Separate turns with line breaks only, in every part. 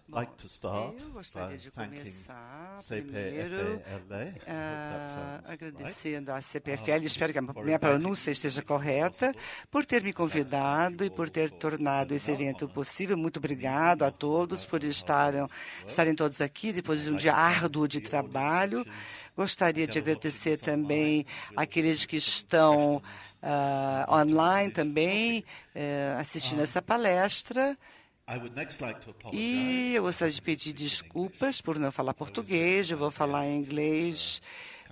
Bom, eu gostaria de começar primeiro agradecendo à CPFL, espero que a minha pronúncia esteja correta, por ter me convidado e por ter tornado esse evento possível. Muito obrigado a todos por estarem todos aqui depois de um dia árduo de trabalho. Gostaria de agradecer também àqueles que estão online também assistindo essa palestra. E eu gostaria de pedir desculpas por não falar português, eu vou falar em inglês.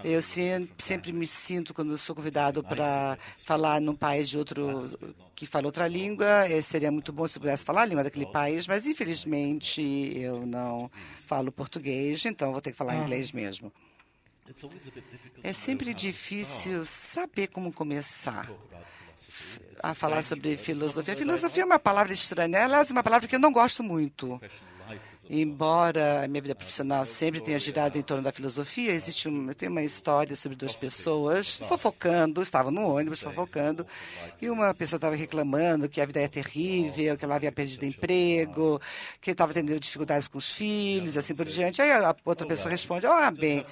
Eu sempre me sinto, quando sou convidado para falar num país de outro que fala outra língua, seria muito bom se eu pudesse falar a língua daquele país, mas infelizmente eu não falo português, então vou ter que falar inglês mesmo. É sempre difícil saber como começar a falar sobre filosofia. Filosofia é uma palavra estranha, aliás, é uma palavra que eu não gosto muito. Embora a minha vida profissional sempre tenha girado em torno da filosofia, tem uma história sobre duas pessoas fofocando, estavam no ônibus fofocando, e uma pessoa estava reclamando que a vida é terrível, que ela havia perdido o emprego, que estava tendo dificuldades com os filhos, assim por diante. Aí a outra pessoa responde, bem,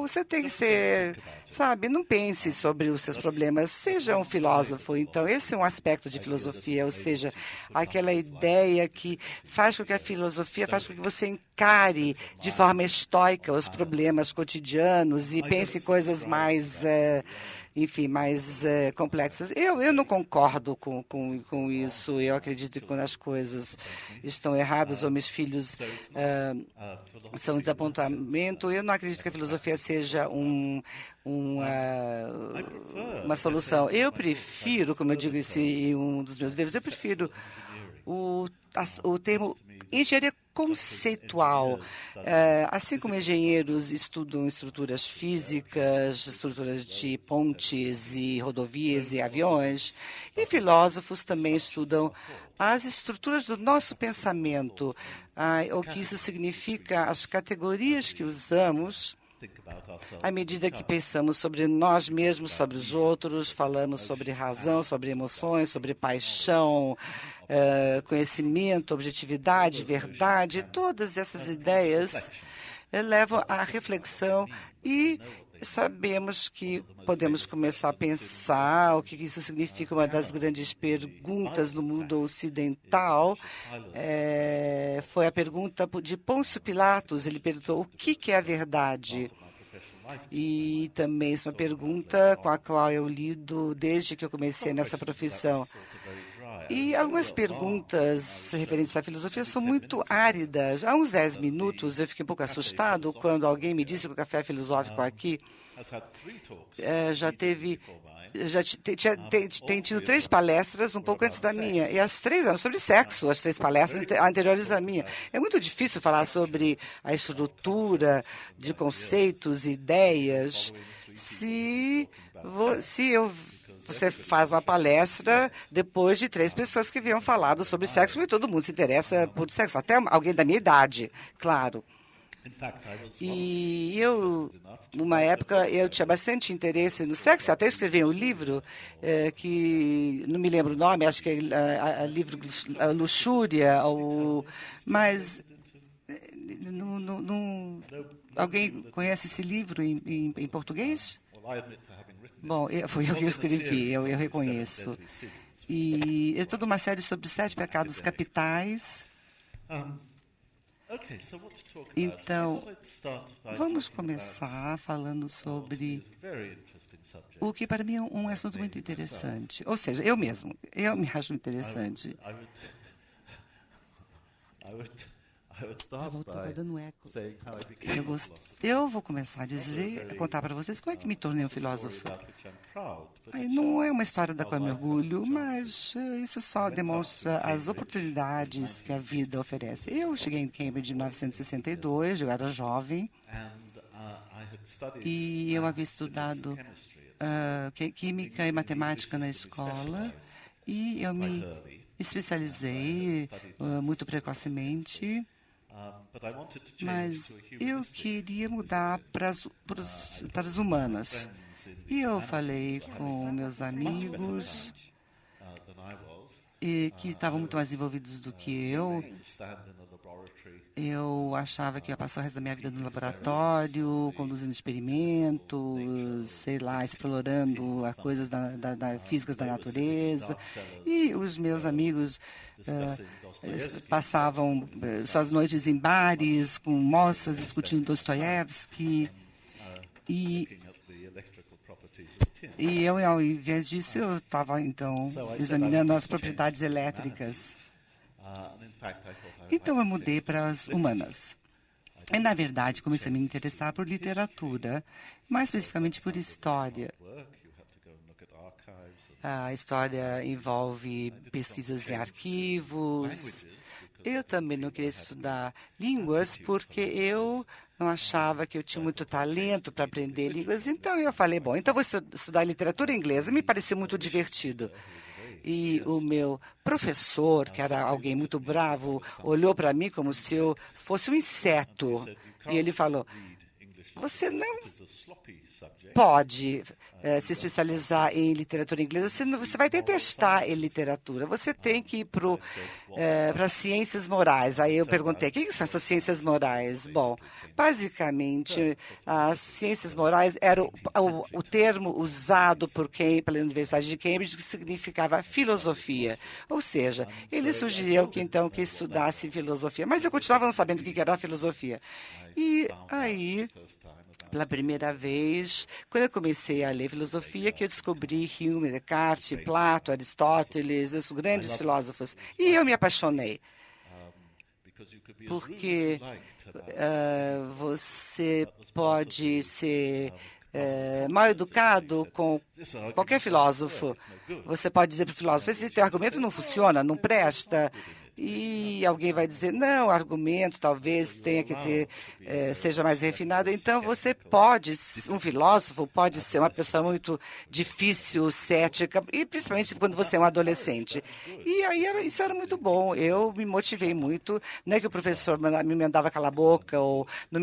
você tem que ser, sabe, não pense sobre os seus problemas, seja um filósofo. Então, esse é um aspecto de filosofia, ou seja, aquela ideia que faz com que a filosofia faz com que você encare de forma estoica os problemas cotidianos e pense em coisas mais, mais complexas. Eu não concordo com isso. Eu acredito que quando as coisas estão erradas ou meus filhos são um desapontamento, eu não acredito que a filosofia seja uma solução. Eu prefiro, como eu digo isso em um dos meus livros, eu prefiro o termo engenharia conceitual. Assim como engenheiros estudam estruturas físicas, estruturas de pontes e rodovias e aviões, e filósofos também estudam as estruturas do nosso pensamento, o que isso significa, as categorias que usamos à medida que pensamos sobre nós mesmos, sobre os outros, falamos sobre razão, sobre emoções, sobre paixão, conhecimento, objetividade, verdade, todas essas ideias levam à reflexão e sabemos que podemos começar a pensar o que isso significa. Uma das grandes perguntas no mundo ocidental foi a pergunta de Pôncio Pilatos. Ele perguntou o que é a verdade? E também é uma pergunta com a qual eu lido desde que eu comecei nessa profissão. E algumas perguntas referentes à filosofia são muito áridas. Há uns 10 minutos eu fiquei um pouco assustado quando alguém me disse que o café filosófico aqui tem tido 3 palestras um pouco antes da minha, e as 3 eram sobre sexo, as 3 palestras anteriores à minha. É muito difícil falar sobre a estrutura de conceitos e ideias se você faz uma palestra depois de 3 pessoas que haviam falado sobre sexo, e todo mundo se interessa por sexo, até alguém da minha idade, claro. E numa época, eu tinha bastante interesse no sexo, eu até escrevi um livro que, não me lembro o nome, acho que é livro Luxúria, mas alguém conhece esse livro em português? Bom, foi eu que escrevi, eu reconheço. E é toda uma série sobre 7 pecados capitais. Então, vamos começar falando sobre o que para mim é um assunto muito interessante. Ou seja, eu me acho interessante. Está dando eco. Eu vou começar a contar para vocês como é que me tornei um filósofo. Não é uma história da qual eu me orgulho, mas isso só demonstra as oportunidades que a vida oferece. Eu cheguei em Cambridge em 1962, eu era jovem, e eu havia estudado química e matemática na escola, e eu me especializei muito precocemente. Mas eu queria mudar para as humanas. E eu falei com meus amigos. que estavam muito mais envolvidos do que eu. Eu achava que ia passar o resto da minha vida no laboratório, conduzindo experimentos, sei lá, explorando as coisas físicas da natureza. E os meus amigos passavam suas noites em bares, com moças, discutindo Dostoiévski. E eu, ao invés disso, eu estava, então, examinando as propriedades elétricas. Então, eu mudei para as humanas. E, na verdade, comecei a me interessar por literatura, mais especificamente por história. A história envolve pesquisas em arquivos. Eu também não queria estudar línguas porque eu não achava que eu tinha muito talento para aprender línguas. Então, eu falei, bom, então vou estudar literatura inglesa. Me pareceu muito divertido. E o meu professor, que era alguém muito bravo, olhou para mim como se eu fosse um inseto. E ele falou, você não pode se especializar em literatura inglesa, você vai detestar em literatura. Você tem que ir para ciências morais. Aí eu perguntei, o que são essas ciências morais? Bom, basicamente, as ciências morais era o termo usado pela Universidade de Cambridge, que significava filosofia. Ou seja, ele sugeriu que então que estudasse filosofia. Mas eu continuava não sabendo o que era filosofia. E aí, pela primeira vez, quando eu comecei a ler filosofia, que eu descobri Hume, Descartes, Plato, Aristóteles, os grandes filósofos. E eu me apaixonei. Porque você pode ser mal educado com qualquer filósofo. Você pode dizer para o filósofo, esse teu argumento não funciona, não presta. E alguém vai dizer, não, o argumento talvez tenha que seja mais refinado. Então, um filósofo pode ser uma pessoa muito difícil, cética, e principalmente quando você é um adolescente. E aí isso era muito bom, eu me motivei muito. Não é que o professor me mandava calar a boca ou não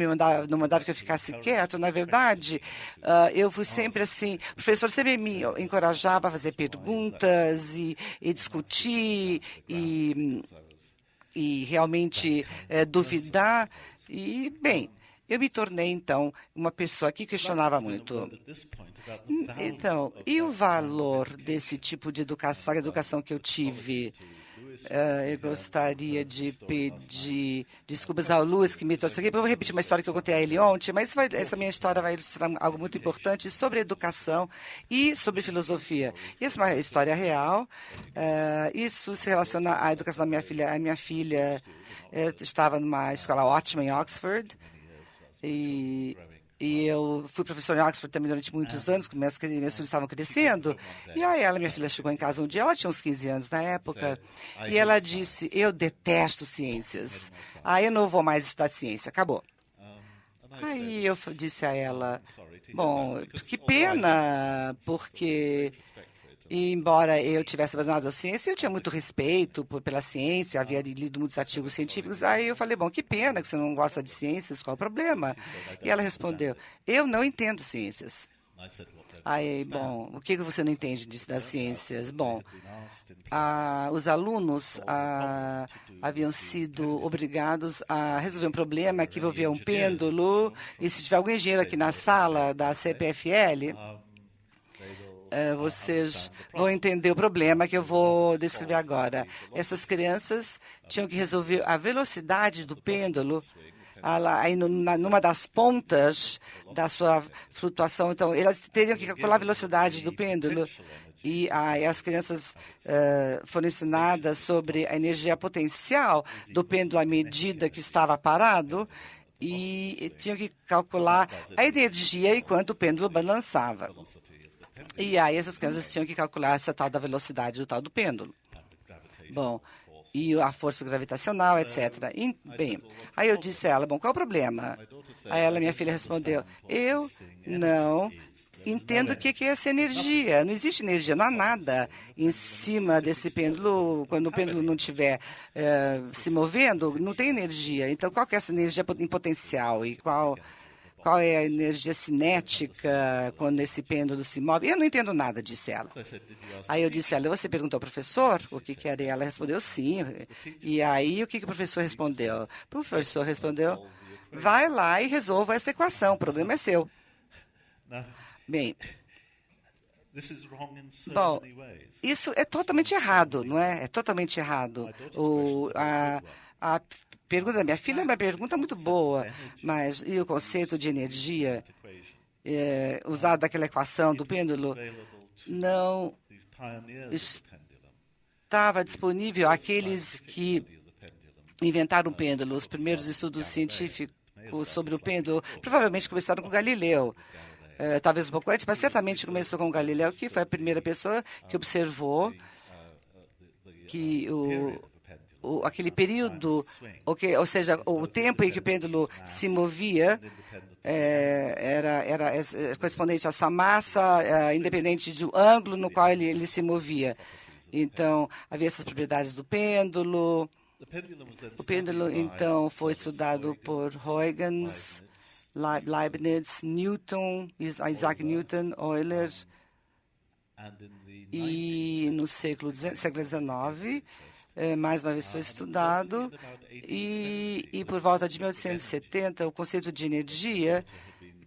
mandava que eu ficasse quieto. Na verdade, eu fui sempre assim, o professor sempre me encorajava a fazer perguntas e discutir e realmente duvidar. E, bem, eu me tornei, então, uma pessoa que questionava muito. Então, e o valor desse tipo de educação, a educação que eu tive? Eu gostaria de pedir desculpas ao Luiz, que me trouxe aqui, porque eu vou repetir uma história que eu contei a ele ontem, mas essa minha história vai ilustrar algo muito importante sobre educação e sobre filosofia. E essa é uma história real. Isso se relaciona à educação da minha filha. A minha filha estava numa escola ótima em Oxford, e eu fui professor em Oxford também durante muitos anos, quando meus filhos estavam crescendo. E aí minha filha chegou em casa um dia, ela tinha uns 15 anos na época, e ela disse, eu detesto ciências. Eu não vou mais estudar ciência, acabou. Aí eu disse a ela, bom, que pena, porque embora eu tivesse abandonado a ciência, eu tinha muito respeito pela ciência, havia lido muitos artigos científicos. Aí eu falei, bom, que pena que você não gosta de ciências, qual é o problema? E ela respondeu, eu não entendo ciências. Aí, bom, o que você não entende das ciências? Bom, os alunos haviam sido obrigados a resolver um problema que envolvia um pêndulo, e se tiver algum engenheiro aqui na sala da CPFL, vocês vão entender o problema que eu vou descrever agora. Essas crianças tinham que resolver a velocidade do pêndulo aí numa das pontas da sua flutuação. Então, elas teriam que calcular a velocidade do pêndulo. E as crianças foram ensinadas sobre a energia potencial do pêndulo à medida que estava parado e tinham que calcular a energia enquanto o pêndulo balançava. E aí essas crianças tinham que calcular essa tal da velocidade do tal do pêndulo. Bom, e a força gravitacional, etc. Bem, aí eu disse a ela, bom, qual é o problema? Aí minha filha respondeu, eu não entendo o que é essa energia. Não existe energia, não há nada em cima desse pêndulo. Quando o pêndulo não estiver se movendo, não tem energia. Então, qual que é essa energia em potencial? E qual é a energia cinética quando esse pêndulo se move. Eu não entendo nada, disse ela. Aí eu disse a ela, você perguntou ao professor o que era? E ela respondeu sim. E aí o que o professor respondeu? O professor respondeu, vai lá e resolva essa equação, o problema é seu. Bem, bom, isso é totalmente errado, não é? É totalmente errado. A pergunta da minha filha é uma pergunta muito boa, mas e o conceito de energia usado naquela equação do pêndulo não estava disponível àqueles que inventaram o pêndulo. Os primeiros estudos científicos sobre o pêndulo provavelmente começaram com Galileu. Talvez um pouco antes, mas certamente começou com Galileu, que foi a primeira pessoa que observou que aquele período, ou seja, o tempo em que o pêndulo se movia era correspondente à sua massa, independente do ângulo no qual ele se movia. Então, havia essas propriedades do pêndulo. O pêndulo, então, foi estudado por Huygens, Leibniz, Newton, Isaac Newton, Euler, e no século XIX, mais uma vez foi estudado, e por volta de 1870, o conceito de energia,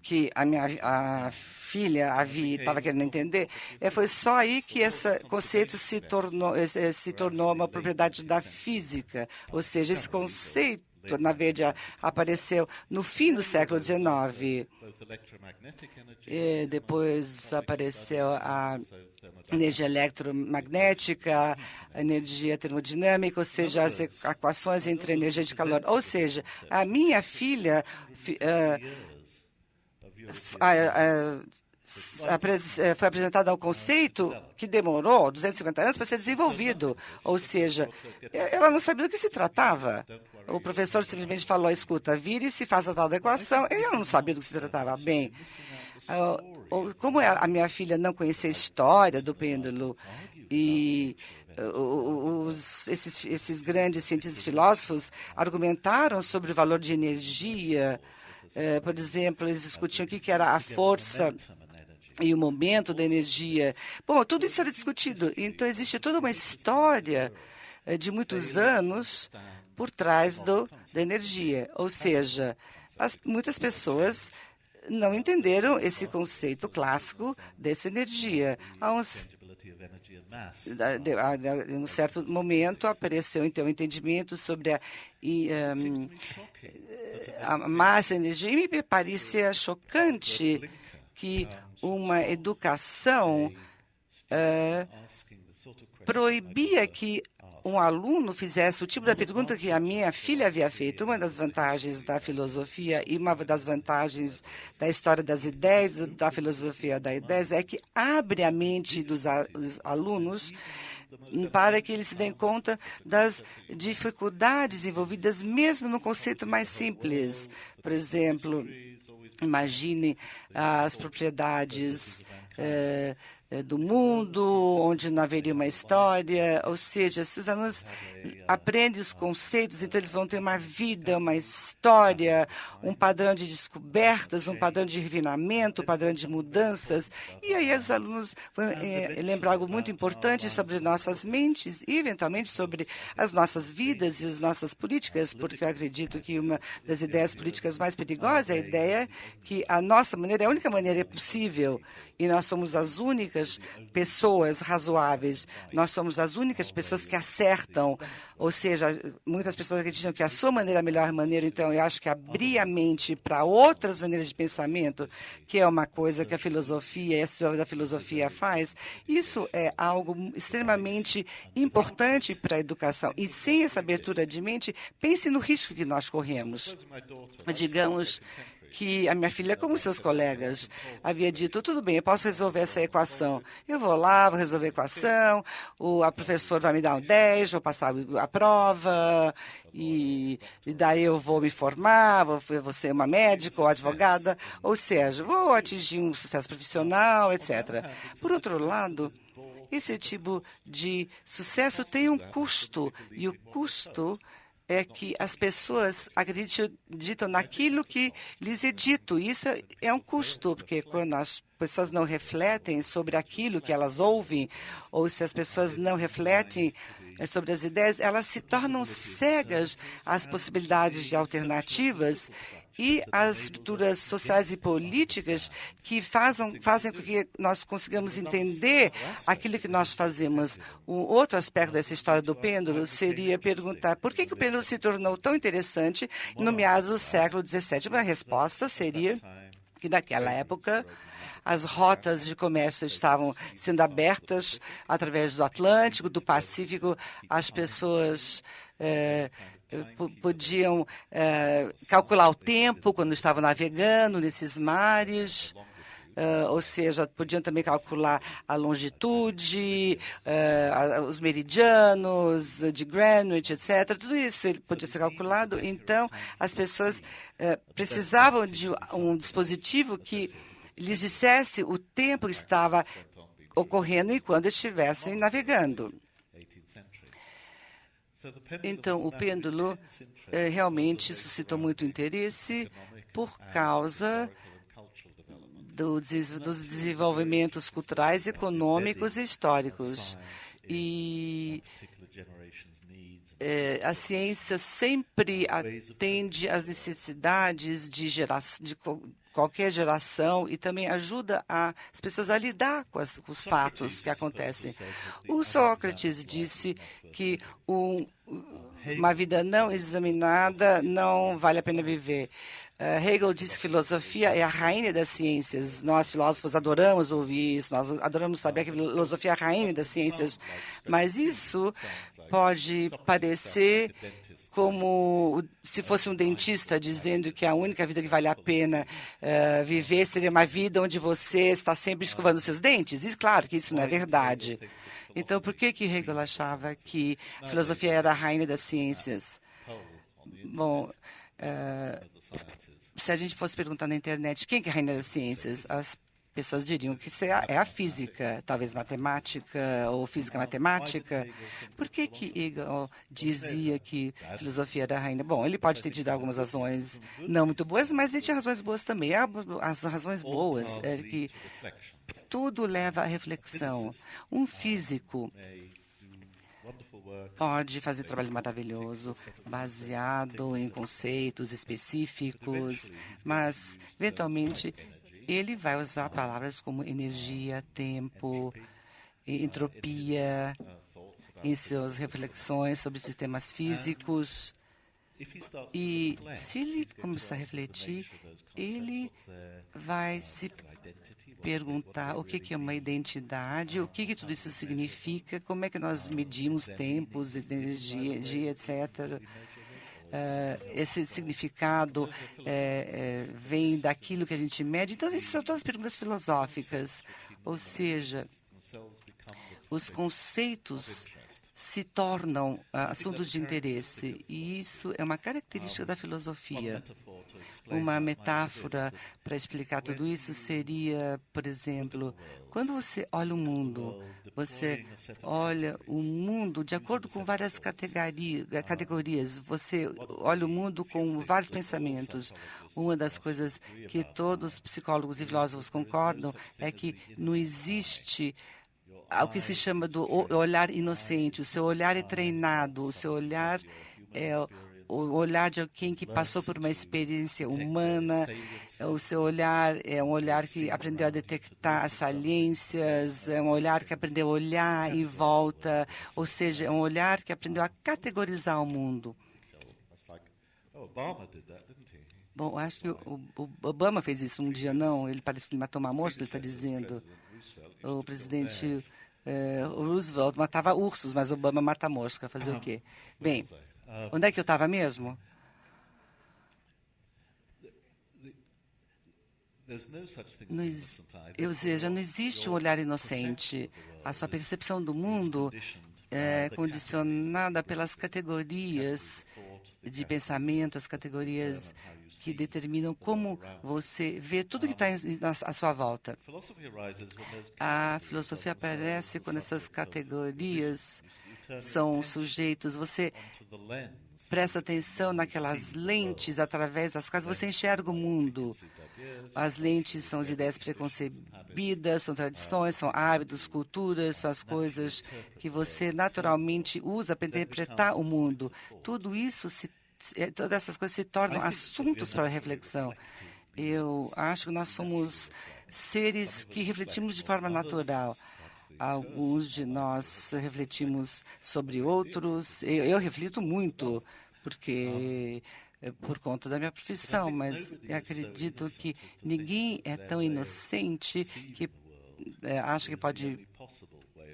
que a filha estava querendo entender, foi só aí que esse conceito se tornou uma propriedade da física, ou seja, esse conceito na verdade, apareceu no fim do século XIX. Depois apareceu a energia eletromagnética, a energia termodinâmica, ou seja, as equações entre energia de calor. Ou seja, a minha filha foi apresentado ao conceito que demorou 250 anos para ser desenvolvido. Ou seja, ela não sabia do que se tratava. O professor simplesmente falou, escuta, vire-se, faça a tal da equação. Ela não sabia do que se tratava. Bem, como a minha filha não conhecia a história do pêndulo e esses grandes cientistas e filósofos argumentaram sobre o valor de energia. Por exemplo, eles discutiam o que era a força e o momento da energia. Bom, tudo isso era discutido. Então, existe toda uma história de muitos anos por trás da energia. Ou seja, muitas pessoas não entenderam esse conceito clássico dessa energia. Em um certo momento, apareceu, então, o entendimento sobre a massa e a energia, e me parecia chocante que uma educação proibia que um aluno fizesse o tipo de pergunta que a minha filha havia feito. Uma das vantagens da filosofia e uma das vantagens da história das ideias, da filosofia das ideias, é que abre a mente dos alunos para que eles se deem conta das dificuldades envolvidas mesmo no conceito mais simples. Por exemplo, imagine as propriedades do mundo, onde não haveria uma história. Ou seja, se os alunos aprendem os conceitos, então eles vão ter uma vida, uma história, um padrão de descobertas, um padrão de refinamento, um padrão de mudanças. E aí os alunos vão lembrar algo muito importante sobre nossas mentes e, eventualmente, sobre as nossas vidas e as nossas políticas, porque eu acredito que uma das ideias políticas mais perigosas é a ideia que a nossa maneira é a única maneira possível e nós somos as únicas pessoas razoáveis, nós somos as únicas pessoas que acertam, ou seja, muitas pessoas acreditam que a sua maneira é a melhor maneira, então eu acho que abrir a mente para outras maneiras de pensamento, que é uma coisa que a filosofia e a história da filosofia faz, isso é algo extremamente importante para a educação. E sem essa abertura de mente, pense no risco que nós corremos. Digamos que a minha filha, como seus colegas, havia dito, tudo bem, eu posso resolver essa equação. Eu vou lá, vou resolver a equação, a professora vai me dar um 10, vou passar a prova, e daí eu vou me formar, vou ser uma médica ou advogada, ou seja, vou atingir um sucesso profissional, etc. Por outro lado, esse tipo de sucesso tem um custo, e o custo é que as pessoas acreditam naquilo que lhes é dito. Isso é um custo, porque quando as pessoas não refletem sobre aquilo que elas ouvem, ou se as pessoas não refletem sobre as ideias, elas se tornam cegas às possibilidades de alternativas e às estruturas sociais e políticas que fazem com que nós consigamos entender aquilo que nós fazemos. Um outro aspecto dessa história do pêndulo seria perguntar por que o pêndulo se tornou tão interessante no meados do século XVII. Uma resposta seria que, naquela época, as rotas de comércio estavam sendo abertas através do Atlântico, do Pacífico. As pessoas podiam calcular o tempo quando estavam navegando nesses mares. Ou seja, podiam também calcular a longitude, os meridianos de Greenwich, etc. Tudo isso podia ser calculado. Então, as pessoas precisavam de um dispositivo que lhes dissesse o tempo que estava ocorrendo enquanto estivessem navegando. Então, o pêndulo realmente suscitou muito interesse por causa dos desenvolvimentos culturais, econômicos e históricos. E a ciência sempre atende às necessidades de qualquer geração e também ajuda as pessoas a lidar com os fatos que acontecem. O Sócrates disse que uma vida não examinada não vale a pena viver. Hegel disse que filosofia é a rainha das ciências. Nós, filósofos, adoramos ouvir isso, nós adoramos saber que a filosofia é a rainha das ciências. Mas isso pode parecer como se fosse um dentista dizendo que a única vida que vale a pena viver seria uma vida onde você está sempre escovando seus dentes. E claro que isso não é verdade. Então, por que Hegel achava que a filosofia era a rainha das ciências? Bom, se a gente fosse perguntar na internet quem é a rainha das ciências, as pessoas diriam que isso é a física, talvez matemática ou física matemática. Por que Hegel dizia que a filosofia era a rainha? Bom, ele pode ter tido algumas razões não muito boas, mas ele tinha razões boas também. As razões boas é que tudo leva à reflexão. Um físico pode fazer trabalho maravilhoso, baseado em conceitos específicos, mas, eventualmente, ele vai usar palavras como energia, tempo, entropia em suas reflexões sobre sistemas físicos. E, se ele começar a refletir, ele vai se perguntar o que é uma identidade, o que tudo isso significa, como é que nós medimos tempos, energia, etc. Esse significado vem daquilo que a gente mede. Então, essas são todas perguntas filosóficas, ou seja, os conceitos se tornam assuntos de interesse, e isso é uma característica da filosofia. Uma metáfora para explicar tudo isso seria, por exemplo, quando você olha o mundo, você olha o mundo de acordo com várias categorias, você olha o mundo com vários pensamentos. Uma das coisas que todos os psicólogos e filósofos concordam é que não existe o que se chama do olhar inocente. O seu olhar é treinado, o seu olhar é o olhar de alguém que passou por uma experiência humana, o seu olhar é um olhar que aprendeu a detectar as saliências, é um olhar que aprendeu a olhar em volta, ou seja, é um olhar que aprendeu a categorizar o mundo. Bom, acho que o Obama fez isso um dia, não? Ele parece que ele matou uma mosca, ele está dizendo. O presidente Roosevelt matava ursos, mas Obama mata mosca. Fazer o quê? Bem, onde é que eu estava mesmo? Ou seja, não existe um olhar inocente. A sua percepção do mundo é condicionada pelas categorias de pensamento, as categorias que determinam como você vê tudo que está à sua volta. A filosofia aparece quando essas categorias são sujeitos. Você presta atenção naquelas lentes através das quais você enxerga o mundo. As lentes são as ideias preconcebidas, são tradições, são hábitos, culturas, são as coisas que você naturalmente usa para interpretar o mundo. Tudo isso, todas essas coisas se tornam assuntos para reflexão. Eu acho que nós somos seres que refletimos de forma natural. Alguns de nós refletimos sobre outros. Eu reflito muito, porque por conta da minha profissão, mas eu acredito que ninguém é tão inocente que acha que pode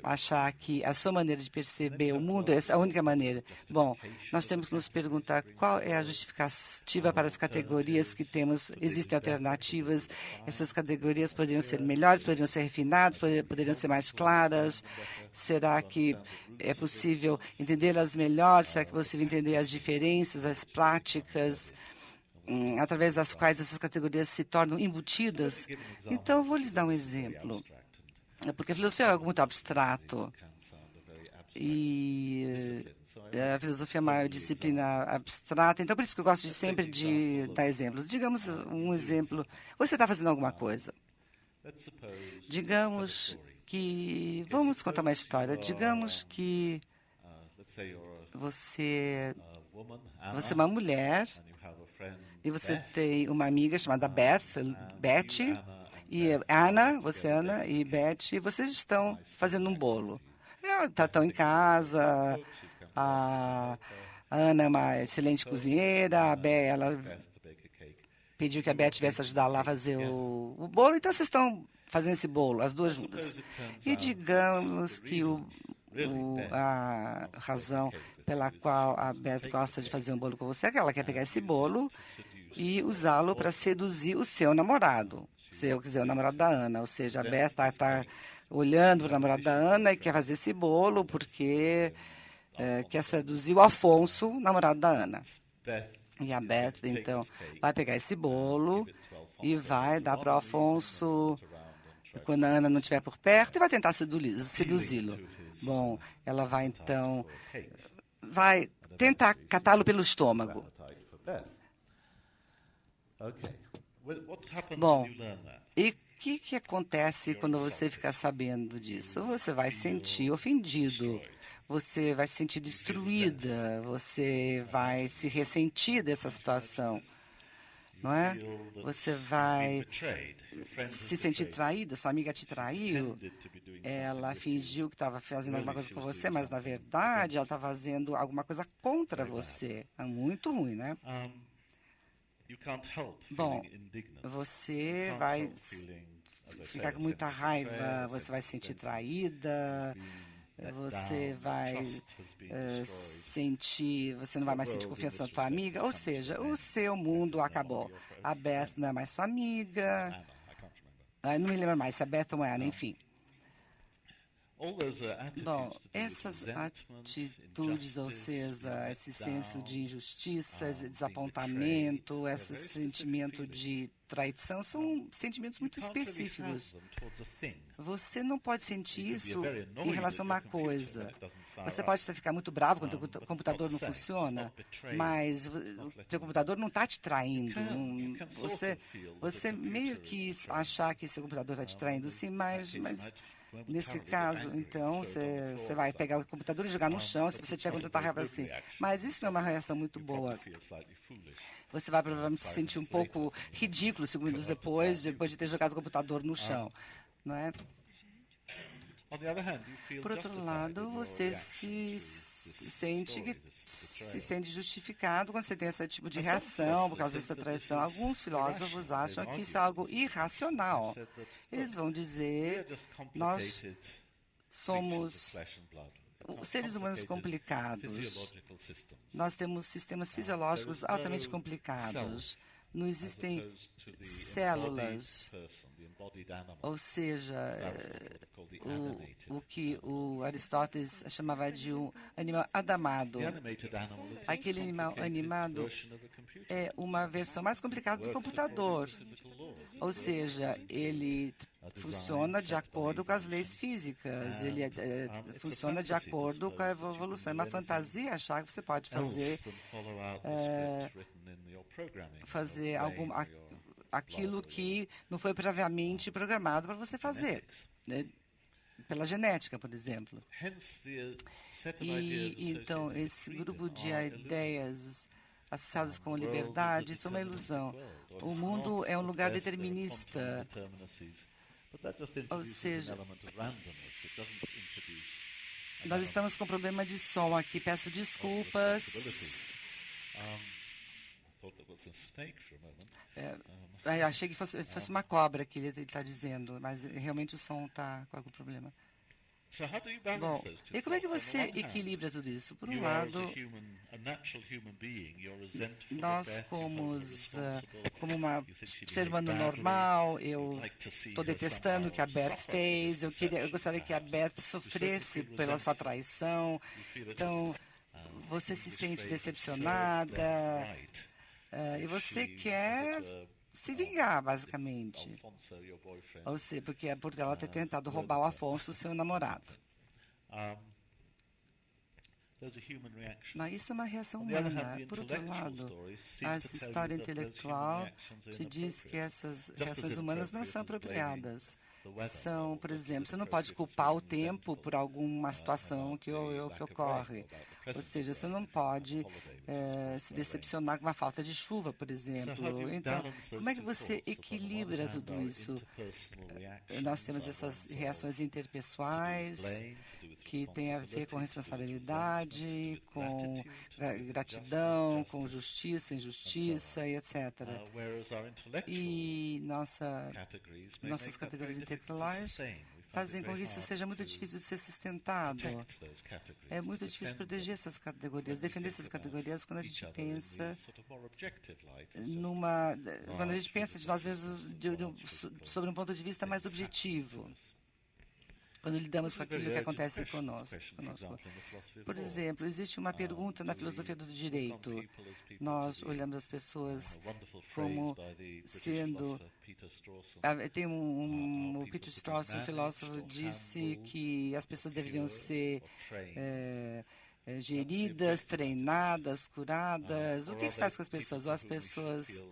achar que a sua maneira de perceber o mundo é a única maneira. Bom, nós temos que nos perguntar qual é a justificativa para as categorias que temos. Existem alternativas. Essas categorias poderiam ser melhores, poderiam ser refinadas, poderiam ser mais claras. Será que é possível entendê-las melhor? Será que é possível entender as diferenças, as práticas, através das quais essas categorias se tornam embutidas? Então, eu vou lhes dar um exemplo. Porque a filosofia é algo muito abstrato e a filosofia é uma disciplina abstrata, então por isso que eu gosto sempre de dar exemplos. Digamos um exemplo, você está fazendo alguma coisa. Digamos que, vamos contar uma história, digamos que você é uma mulher e você tem uma amiga chamada Betty, e Ana e Betty, vocês estão fazendo um bolo. Estão em casa, a Ana é uma excelente cozinheira, ela pediu que a Betty viesse ajudar lá a fazer o bolo, então vocês estão fazendo esse bolo, as duas juntas. E digamos que a razão pela qual a Beth gosta de fazer um bolo com você é que ela quer pegar esse bolo e usá-lo para seduzir o seu namorado. O namorado da Ana. Ou seja, a Beth está olhando para o namorado da Ana e quer fazer esse bolo porque quer seduzir o Afonso, namorado da Ana. E a Beth, então, vai pegar esse bolo e vai dar para o Afonso quando a Ana não estiver por perto e vai tentar seduzi-lo. Bom, ela vai, então, vai tentar catá-lo pelo estômago. Bom, e o que acontece quando você fica sabendo disso? Você vai se sentir ofendido, você vai se sentir destruída, você vai se ressentir dessa situação, não é? Você vai se sentir traída, sua amiga te traiu, ela fingiu que estava fazendo alguma coisa com você, mas, na verdade, ela está fazendo alguma coisa contra você. É muito ruim, né? Bom, você vai ficar com muita raiva, você vai se sentir traída, você vai você não vai mais sentir confiança na tua amiga, ou seja, o seu mundo acabou. A Beth não é mais sua amiga, não me lembro mais se a Beth ou a Ana, enfim. Bom, essas atitudes, ou seja, esse senso de injustiça, esse desapontamento, esse sentimento de traição, são sentimentos muito específicos. Você não pode sentir isso em relação a uma coisa. Você pode ficar muito bravo quando o computador não funciona, mas o seu computador não está te traindo. Você meio que achar que seu computador está te traindo, sim, mas nesse caso, então, você vai pegar o computador e jogar no chão se você tiver com tanta raiva assim. Mas isso não é uma reação muito boa. Você vai provavelmente se sentir um pouco ridículo segundos depois de ter jogado o computador no chão, não é? Por outro lado, você se sente justificado quando você tem esse tipo de reação por causa dessa traição. Alguns filósofos acham que isso é algo irracional. Eles vão dizer, nós somos seres humanos complicados. Nós temos sistemas fisiológicos altamente complicados. Não existem células, ou seja, o que o Aristóteles chamava de um animal adamado. Aquele animal animado é uma versão mais complicada do computador, ou seja, ele funciona de acordo com as leis físicas, ele funciona de acordo com a evolução. É uma fantasia achar que você pode fazer aquilo que não foi previamente programado para você fazer, né? Pela genética, por exemplo. E então esse grupo de ideias associadas com liberdade, isso é uma ilusão. O mundo é um lugar determinista, ou seja, nós estamos com problema de som aqui, peço desculpas. Achei que fosse uma cobra que ele está dizendo, mas realmente o som está com algum problema. Bom, e como é que você equilibra tudo isso? Por um lado, nós como um ser humano normal, eu estou detestando o que a Beth fez, eu gostaria que a Beth sofresse pela sua traição, então você se sente decepcionada e você quer se vingar, basicamente. Ou seja, porque é por ela ter tentado roubar o Afonso, seu namorado. Mas isso é uma reação humana. Por outro lado, a história intelectual te diz que essas reações humanas não são apropriadas. São, por exemplo, você não pode culpar o tempo por alguma situação que ocorre. Ou seja, você não pode se decepcionar com uma falta de chuva, por exemplo. Então, como é que você equilibra tudo isso? Nós temos essas reações interpessoais que têm a ver com responsabilidade, com gratidão, com justiça, injustiça e etc. E nossas categorias intelectuais fazem com que isso seja muito difícil de ser sustentado. É muito difícil proteger essas categorias, defender essas categorias quando a gente pensa quando a gente pensa de nós mesmos sobre um ponto de vista mais objetivo. Quando lidamos com aquilo que acontece conosco. Por exemplo, existe uma pergunta na filosofia do direito. Nós olhamos as pessoas como sendo... Tem o Peter Strawson, um filósofo, disse que as pessoas deveriam ser geridas, treinadas, curadas. O que se faz com as pessoas? Ou as pessoas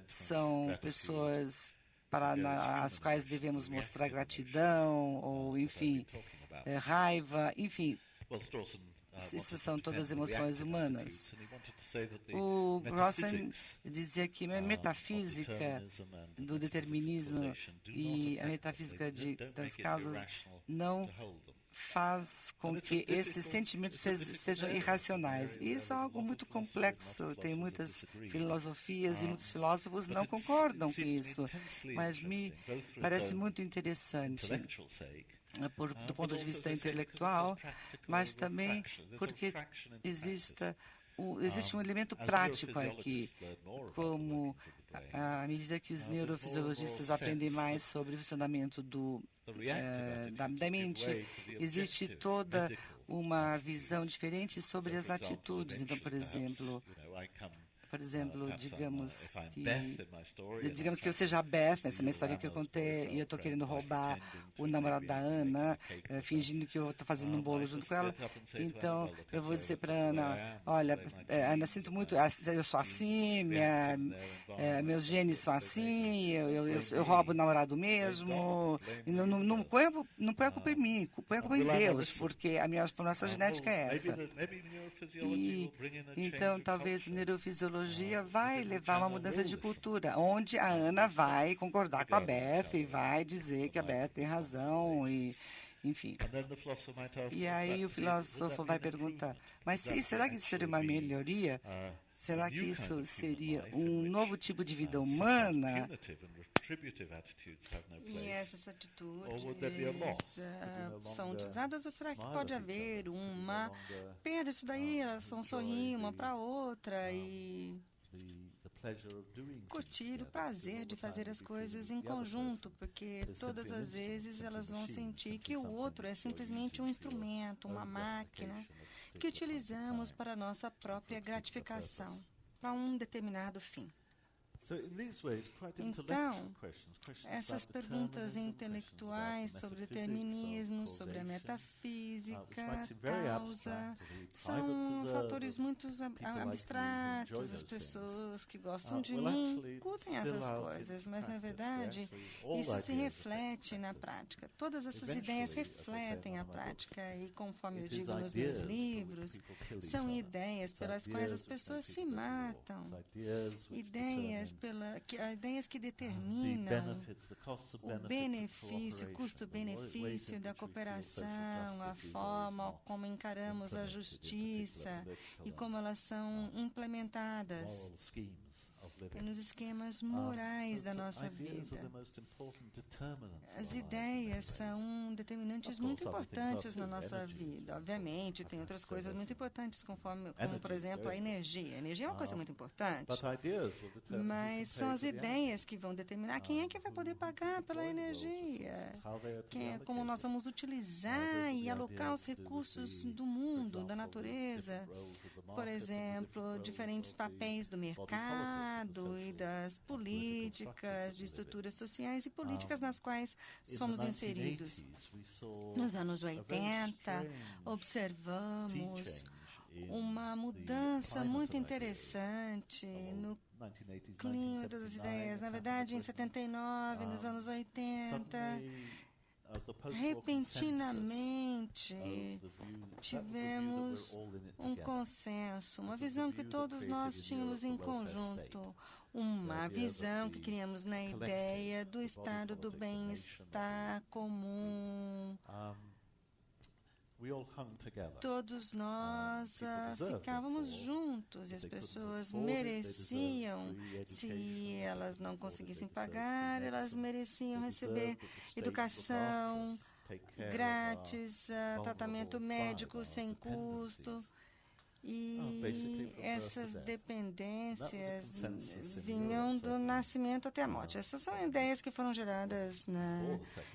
são pessoas para as quais devemos mostrar gratidão, ou, enfim, raiva, enfim. Essas são todas emoções humanas. O Rawson dizia que a metafísica do determinismo e a metafísica das causas não faz com que esses sentimentos sejam irracionais. E isso é algo muito complexo, tem muitas filosofias e muitos filósofos não concordam com isso, mas me parece muito interessante do ponto de vista intelectual, mas também porque existe um elemento prático aqui, como à medida que os neurofisiologistas aprendem mais sobre o funcionamento da mente, existe toda uma visão diferente sobre as atitudes. Então, por exemplo, digamos que eu seja a Beth, essa é uma história que eu contei, e eu estou querendo roubar o namorado da Ana, fingindo que eu estou fazendo um bolo junto com ela. Então, eu vou dizer para a Ana, olha, Ana, sinto muito, eu sou assim, meus genes são assim, eu roubo o namorado mesmo. E não põe a culpa em mim, põe a culpa em Deus, porque a minha formação genética é essa. E, então, talvez a neurofisiologia vai levar a uma mudança de cultura, onde a Ana vai concordar com a Beth e vai dizer que a Beth tem razão, e, enfim. E aí o filósofo vai perguntar, mas será que isso seria uma melhoria? Será que isso seria um novo tipo de vida humana?
E essas atitudes são utilizadas, ou será que pode haver uma perda disso daí? Elas vão sorrir uma para a outra e curtir o prazer de fazer as coisas em conjunto, porque todas as vezes elas vão sentir que o outro é simplesmente um instrumento, uma máquina que utilizamos para a nossa própria gratificação, para um determinado fim. Então, essas perguntas intelectuais sobre determinismo, sobre a metafísica, causa, são fatores muito abstratos. As pessoas que gostam de mim curtem essas coisas, mas, na verdade, isso se reflete na prática. Todas essas ideias refletem a prática e, conforme eu digo nos meus livros, são ideias pelas quais as pessoas se matam, ideias que determinam o benefício, o custo-benefício da cooperação, a forma como encaramos a justiça e como elas são implementadas nos esquemas morais da nossa vida. As ideias são determinantes muito importantes na nossa vida. Obviamente, tem outras coisas muito importantes, como, por exemplo, a energia. A energia é uma coisa muito importante, mas são as ideias que vão determinar quem é que vai poder pagar pela energia, como nós vamos utilizar e alocar os recursos do mundo, da natureza. Por exemplo, diferentes papéis do mercado e das políticas, de estruturas sociais e políticas nas quais somos inseridos. Nos anos 80, observamos uma mudança muito interessante no clima das ideias. Na verdade, em 79, nos anos 80, repentinamente tivemos um consenso, uma visão que todos nós tínhamos em conjunto, uma visão que criamos na ideia do estado do bem-estar comum. Todos nós ficávamos juntos e as pessoas mereciam, se elas não conseguissem pagar, elas mereciam receber educação grátis, tratamento médico sem custo. E essas dependências vinham do nascimento até a morte. Essas são ideias que foram geradas na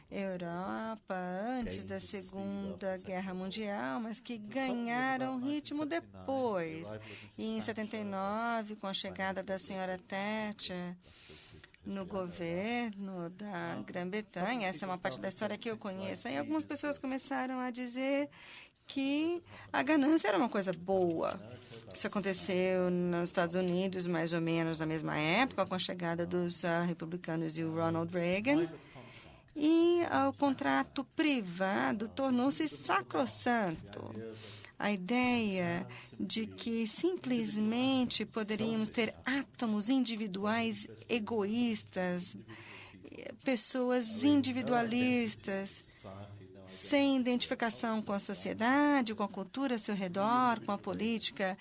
Europa antes da Segunda Guerra Mundial, mas que ganharam ritmo depois. E em 79, com a chegada da senhora Thatcher no governo da Grã-Bretanha, essa é uma parte da história que eu conheço, aí algumas pessoas começaram a dizer que a ganância era uma coisa boa. Isso aconteceu nos Estados Unidos, mais ou menos na mesma época, com a chegada dos republicanos e o Ronald Reagan. E o contrato privado tornou-se sacrossanto. A ideia de que simplesmente poderíamos ter átomos individuais egoístas, pessoas individualistas, sem identificação com a sociedade, com a cultura ao seu redor, com a política,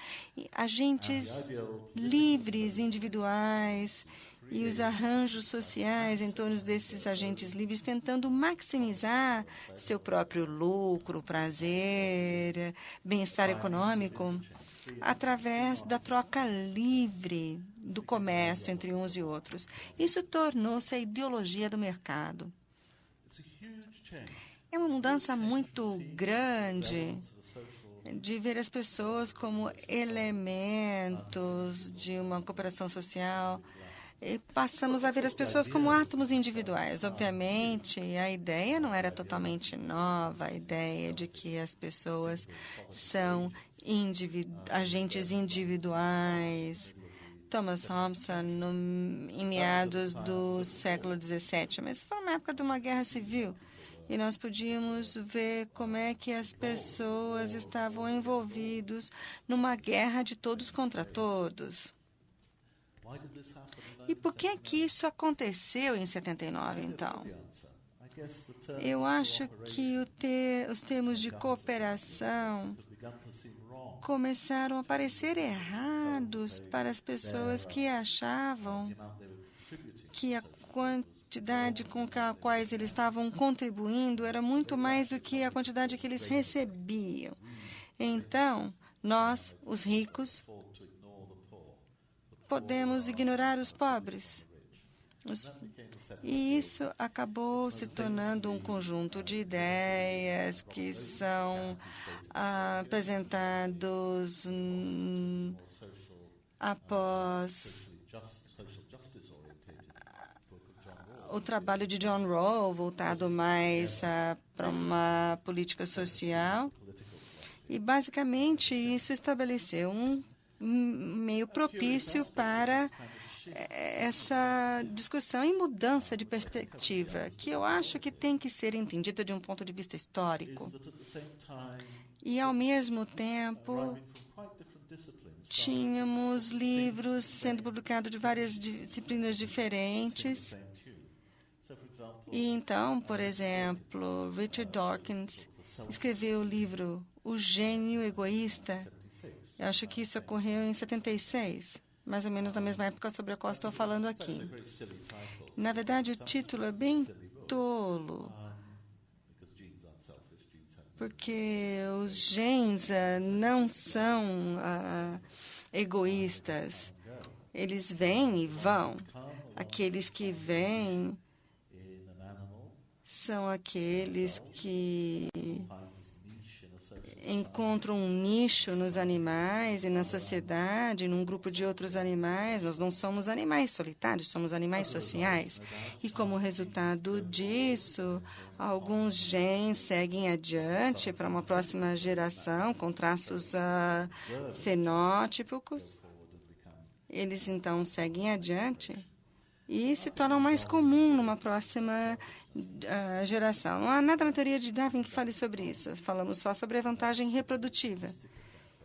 agentes livres, individuais, e os arranjos sociais em torno desses agentes livres, tentando maximizar seu próprio lucro, prazer, bem-estar econômico, através da troca livre do comércio entre uns e outros. Isso tornou-se a ideologia do mercado. É uma mudança muito grande de ver as pessoas como elementos de uma cooperação social e passamos a ver as pessoas como átomos individuais. Obviamente, a ideia não era totalmente nova, a ideia de que as pessoas são agentes individuais. Thomas Hobson, em meados do século XVII, mas foi uma época de uma guerra civil. E nós podíamos ver como é que as pessoas estavam envolvidas numa guerra de todos contra todos. E por que isso aconteceu em 79, então? Eu acho que os termos de cooperação começaram a parecer errados para as pessoas que achavam que a quantidade com a qual eles estavam contribuindo era muito mais do que a quantidade que eles recebiam. Então, nós, os ricos, podemos ignorar os pobres. E isso acabou se tornando um conjunto de ideias que são apresentados após o trabalho de John Rawls, voltado mais para uma política social. E, basicamente, isso estabeleceu um meio propício para essa discussão e mudança de perspectiva, que eu acho que tem que ser entendida de um ponto de vista histórico. E, ao mesmo tempo, tínhamos livros sendo publicados de várias disciplinas diferentes. E então, por exemplo, Richard Dawkins escreveu o livro O Gênio Egoísta. Eu acho que isso ocorreu em 76, mais ou menos na mesma época sobre a qual estou falando aqui. Na verdade, o título é bem tolo, porque os genes não são egoístas. Eles vêm e vão. Aqueles que vêm são aqueles que encontram um nicho nos animais e na sociedade, num grupo de outros animais. Nós não somos animais solitários, somos animais sociais. E, como resultado disso, alguns genes seguem adiante para uma próxima geração com traços fenótipos. Eles, então, seguem adiante e se tornam mais comum numa próxima geração. Não há nada na teoria de Darwin que fale sobre isso. Falamos só sobre a vantagem reprodutiva.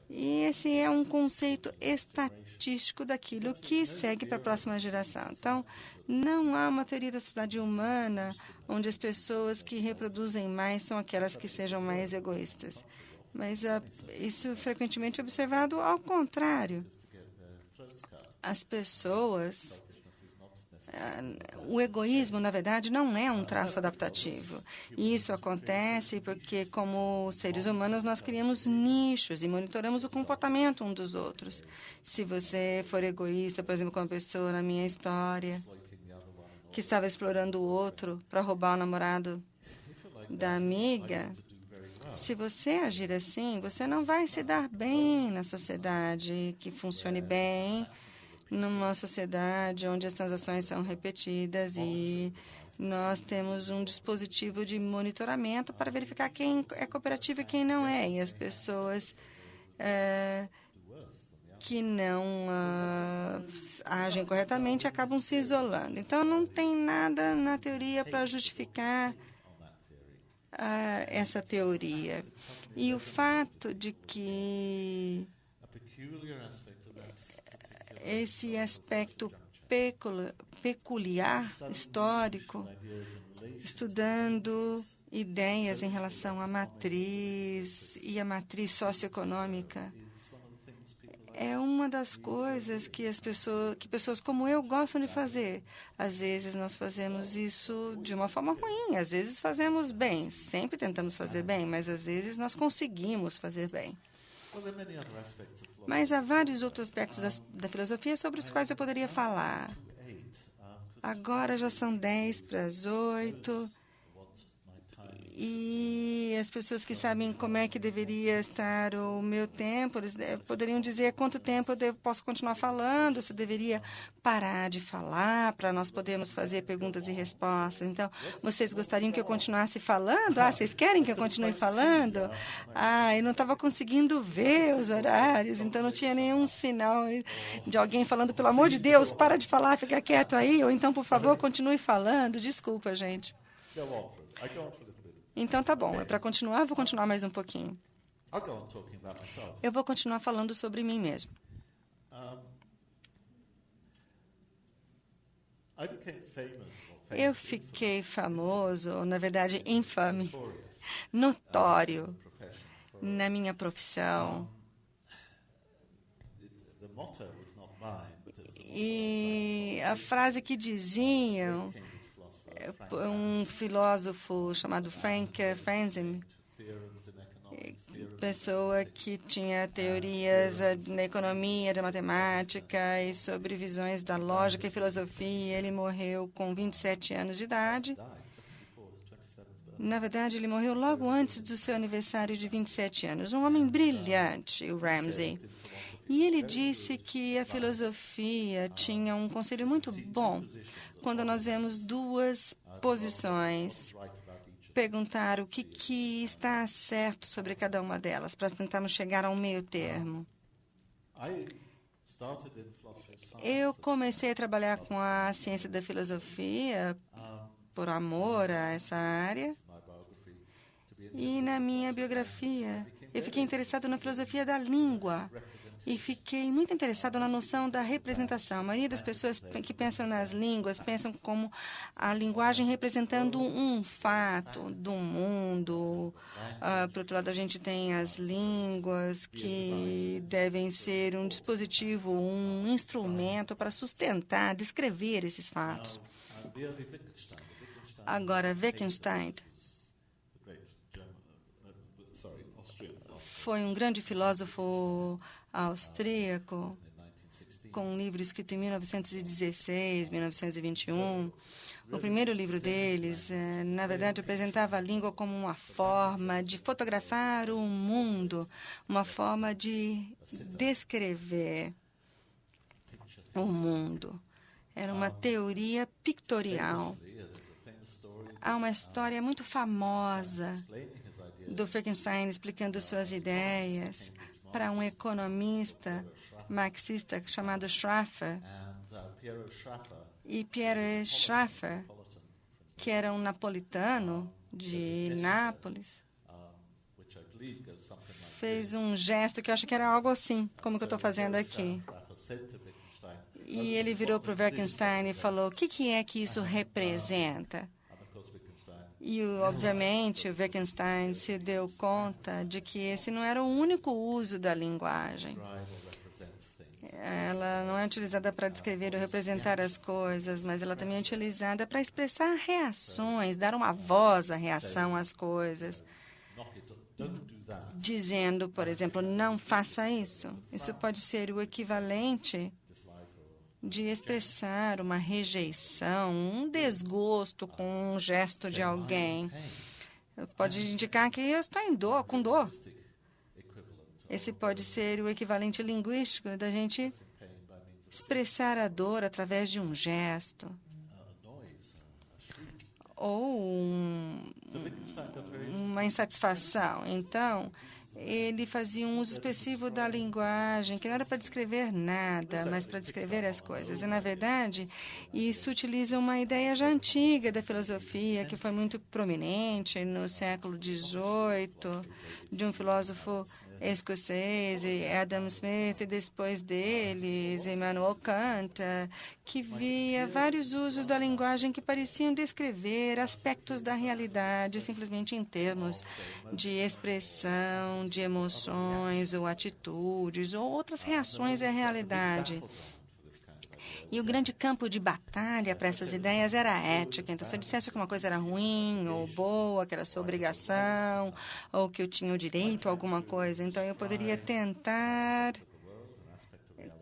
E esse é um conceito estatístico daquilo que segue para a próxima geração. Então, não há uma teoria da sociedade humana onde as pessoas que reproduzem mais são aquelas que sejam mais egoístas. Mas isso frequentemente é observado ao contrário. As pessoas... O egoísmo, na verdade, não é um traço adaptativo. E isso acontece porque, como seres humanos, nós criamos nichos e monitoramos o comportamento um dos outros. Se você for egoísta, por exemplo, com uma pessoa na minha história que estava explorando o outro para roubar o namorado da amiga, se você agir assim, você não vai se dar bem na sociedade que funcione bem, numa sociedade onde as transações são repetidas e nós temos um dispositivo de monitoramento para verificar quem é cooperativo e quem não é. E as pessoas que não agem corretamente acabam se isolando. Então, não tem nada na teoria para justificar essa teoria. E o fato de que esse aspecto peculiar, histórico, estudando ideias em relação à matriz e à matriz socioeconômica, é uma das coisas que pessoas como eu gostam de fazer. Às vezes nós fazemos isso de uma forma ruim, às vezes fazemos bem, sempre tentamos fazer bem, mas às vezes nós conseguimos fazer bem. Mas há vários outros aspectos da filosofia sobre os quais eu poderia falar. Agora já são 10:08 e as pessoas que sabem como é que deveria estar o meu tempo, eles poderiam dizer quanto tempo eu posso continuar falando, se eu deveria parar de falar para nós podermos fazer perguntas e respostas. Então, vocês gostariam que eu continuasse falando? Vocês querem que eu continue falando? Eu não estava conseguindo ver os horários, então não tinha nenhum sinal de alguém falando, pelo amor de Deus, para de falar, fica quieto aí, ou então, por favor, continue falando. Desculpa, gente. Então, tá bom. É para continuar? Vou continuar mais um pouquinho. Eu vou continuar falando sobre mim mesmo. Eu fiquei famoso, na verdade, infame, notório na minha profissão. E a frase que diziam, um filósofo chamado Frank Frazem, pessoa que tinha teorias na economia, da matemática e sobre visões da lógica e filosofia. Ele morreu com 27 anos de idade. Na verdade, ele morreu logo antes do seu aniversário de 27 anos. Um homem brilhante, o Ramsey. E ele disse que a filosofia tinha um conselho muito bom quando nós vemos duas posições. Perguntar o que está certo sobre cada uma delas, para tentarmos chegar a um meio termo. Eu comecei a trabalhar com a ciência da filosofia por amor a essa área. E na minha biografia, eu fiquei interessado na filosofia da língua e fiquei muito interessado na noção da representação. A maioria das pessoas que pensam nas línguas pensam como a linguagem representando um fato do mundo. Por outro lado, a gente tem as línguas que devem ser um dispositivo, um instrumento para sustentar, descrever esses fatos. Agora, Wittgenstein foi um grande filósofo austríaco, com um livro escrito em 1916, 1921. O primeiro livro deles, na verdade, apresentava a língua como uma forma de fotografar o mundo, uma forma de descrever o mundo. Era uma teoria pictorial. Há uma história muito famosa do Wittgenstein explicando suas ideias para um economista marxista chamado Schaffer. E Pierre Schaffer, que era um napolitano de Nápoles, fez um gesto que eu acho que era algo assim, como que eu estou fazendo aqui. E ele virou para o Wittgenstein e falou: o que é que isso representa? E, obviamente, o Wittgenstein se deu conta de que esse não era o único uso da linguagem. Ela não é utilizada para descrever ou representar as coisas, mas ela também é utilizada para expressar reações, dar uma voz à reação às coisas. Dizendo, por exemplo, não faça isso. Isso pode ser o equivalente de expressar uma rejeição, um desgosto com um gesto de alguém. Pode indicar que eu estou em dor, com dor. Esse pode ser o equivalente linguístico da gente expressar a dor através de um gesto. Ou uma insatisfação. Então, ele fazia um uso expressivo da linguagem, que não era para descrever nada, mas para descrever as coisas. E, na verdade, isso utiliza uma ideia já antiga da filosofia, que foi muito prominente no século XVIII, de um filósofo escocês, Adam Smith, e depois deles, Immanuel Kant, que via vários usos da linguagem que pareciam descrever aspectos da realidade, simplesmente em termos de expressão, de emoções ou atitudes ou outras reações à realidade. E o grande campo de batalha para essas ideias era a ética. Então, se eu dissesse que uma coisa era ruim ou boa, que era sua obrigação, ou que eu tinha o direito a alguma coisa, então eu poderia tentar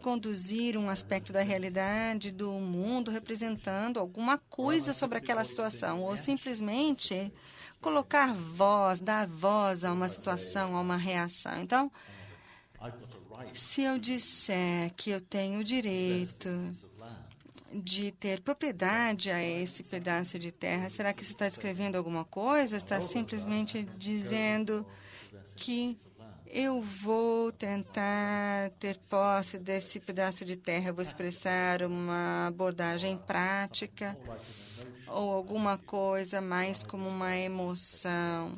conduzir um aspecto da realidade do mundo representando alguma coisa sobre aquela situação, ou simplesmente colocar voz, dar voz a uma situação, a uma reação. Então, se eu disser que eu tenho o direito de ter propriedade a esse pedaço de terra, será que isso está descrevendo alguma coisa? Está simplesmente dizendo que eu vou tentar ter posse desse pedaço de terra, eu vou expressar uma abordagem prática ou alguma coisa mais como uma emoção.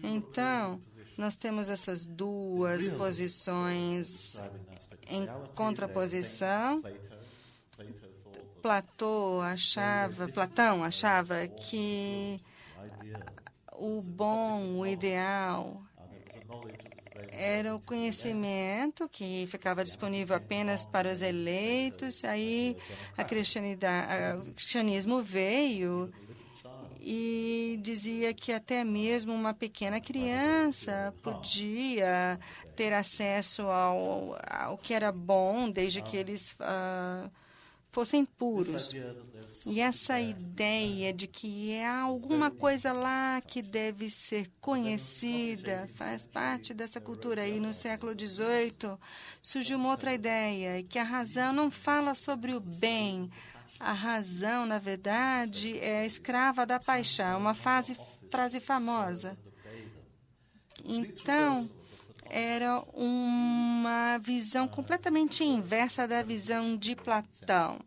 Então, nós temos essas duas posições em contraposição. Platão achava que o bom, o ideal, era o conhecimento que ficava disponível apenas para os eleitos. Aí o cristianismo veio e dizia que até mesmo uma pequena criança podia ter acesso ao que era bom, desde que eles fossem puros. E essa ideia de que há alguma coisa lá que deve ser conhecida faz parte dessa cultura. E no século XVIII surgiu uma outra ideia, que a razão não fala sobre o bem. A razão, na verdade, é escrava da paixão, uma frase famosa. Então, era uma visão completamente inversa da visão de Platão.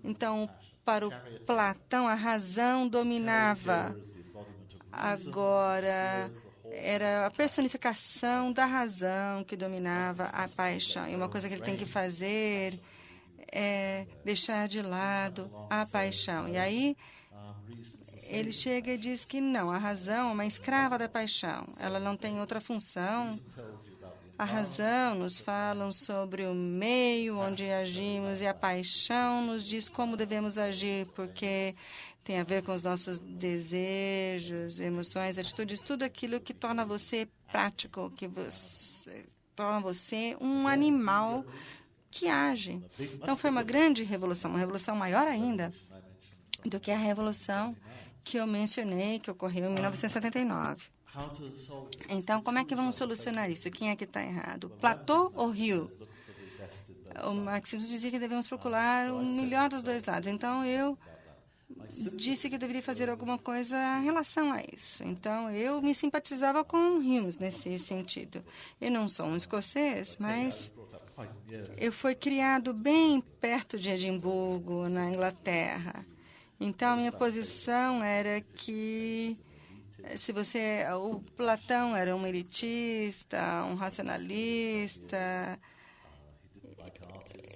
Então, para o Platão, a razão dominava. Agora, era a personificação da razão que dominava a paixão. E uma coisa que ele tem que fazer é deixar de lado a paixão. E aí, ele chega e diz que não, a razão é uma escrava da paixão. Ela não tem outra função. A razão nos fala sobre o meio onde agimos e a paixão nos diz como devemos agir, porque tem a ver com os nossos desejos, emoções, atitudes, tudo aquilo que torna você prático, torna você um animal que age. Então, foi uma grande revolução, uma revolução maior ainda do que a revolução que eu mencionei, que ocorreu em 1979. Então, como é que vamos solucionar isso? Quem é que está errado? Platão ou Hume? O marxismo dizia que devemos procurar o melhor dos dois lados. Então, eu disse que eu deveria fazer alguma coisa em relação a isso. Então, eu me simpatizava com Hume nesse sentido. Eu não sou um escocês, mas eu fui criado bem perto de Edimburgo, na Inglaterra. Então, minha posição era que o Platão era um elitista, um racionalista,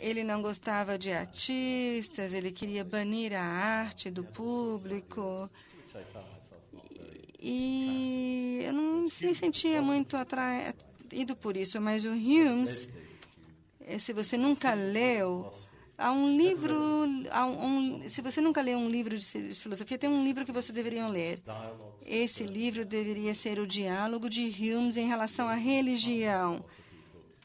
ele não gostava de artistas, ele queria banir a arte do público. E eu não me sentia muito atraído por isso, mas o Hume, se você nunca leu, há um livro, se você nunca leu um livro de filosofia, tem um livro que você deveria ler. Esse livro deveria ser o Diálogo de Hume em relação à religião,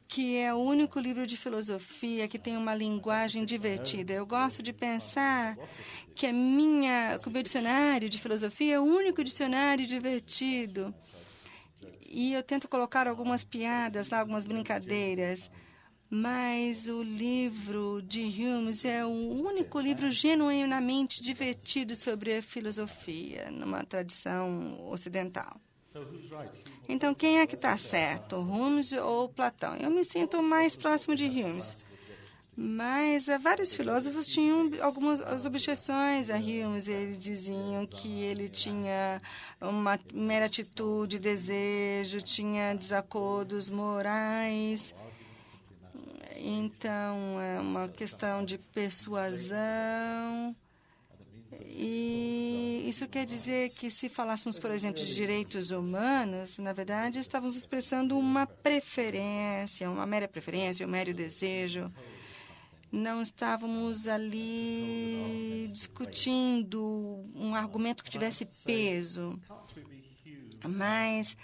que é o único livro de filosofia que tem uma linguagem divertida. Eu gosto de pensar que o meu dicionário de filosofia é o único dicionário divertido. E eu tento colocar algumas piadas lá, algumas brincadeiras. Mas o livro de Hume é o único livro genuinamente divertido sobre a filosofia, numa tradição ocidental. Então, quem é que está certo, Hume ou Platão? Eu me sinto mais próximo de Hume. Mas vários filósofos tinham algumas objeções a Hume. Eles diziam que ele tinha uma mera atitude, desejo, tinha desacordos morais. Então, é uma questão de persuasão. E isso quer dizer que, se falássemos, por exemplo, de direitos humanos, na verdade, estávamos expressando uma preferência, uma mera preferência, um mero desejo. Não estávamos ali discutindo um argumento que tivesse peso. Mas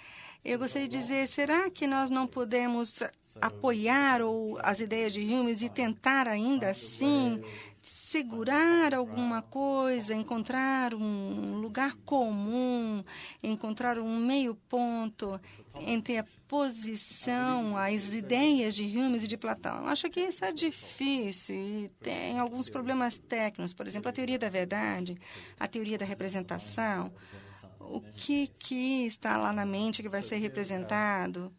eu gostaria de dizer, será que nós não podemos apoiar as ideias de Hume e tentar ainda assim segurar alguma coisa, encontrar um lugar comum, encontrar um meio ponto entre a posição, as ideias de Hume e de Platão? Eu acho que isso é difícil e tem alguns problemas técnicos. Por exemplo, a teoria da verdade, a teoria da representação. O que está lá na mente que vai ser representado?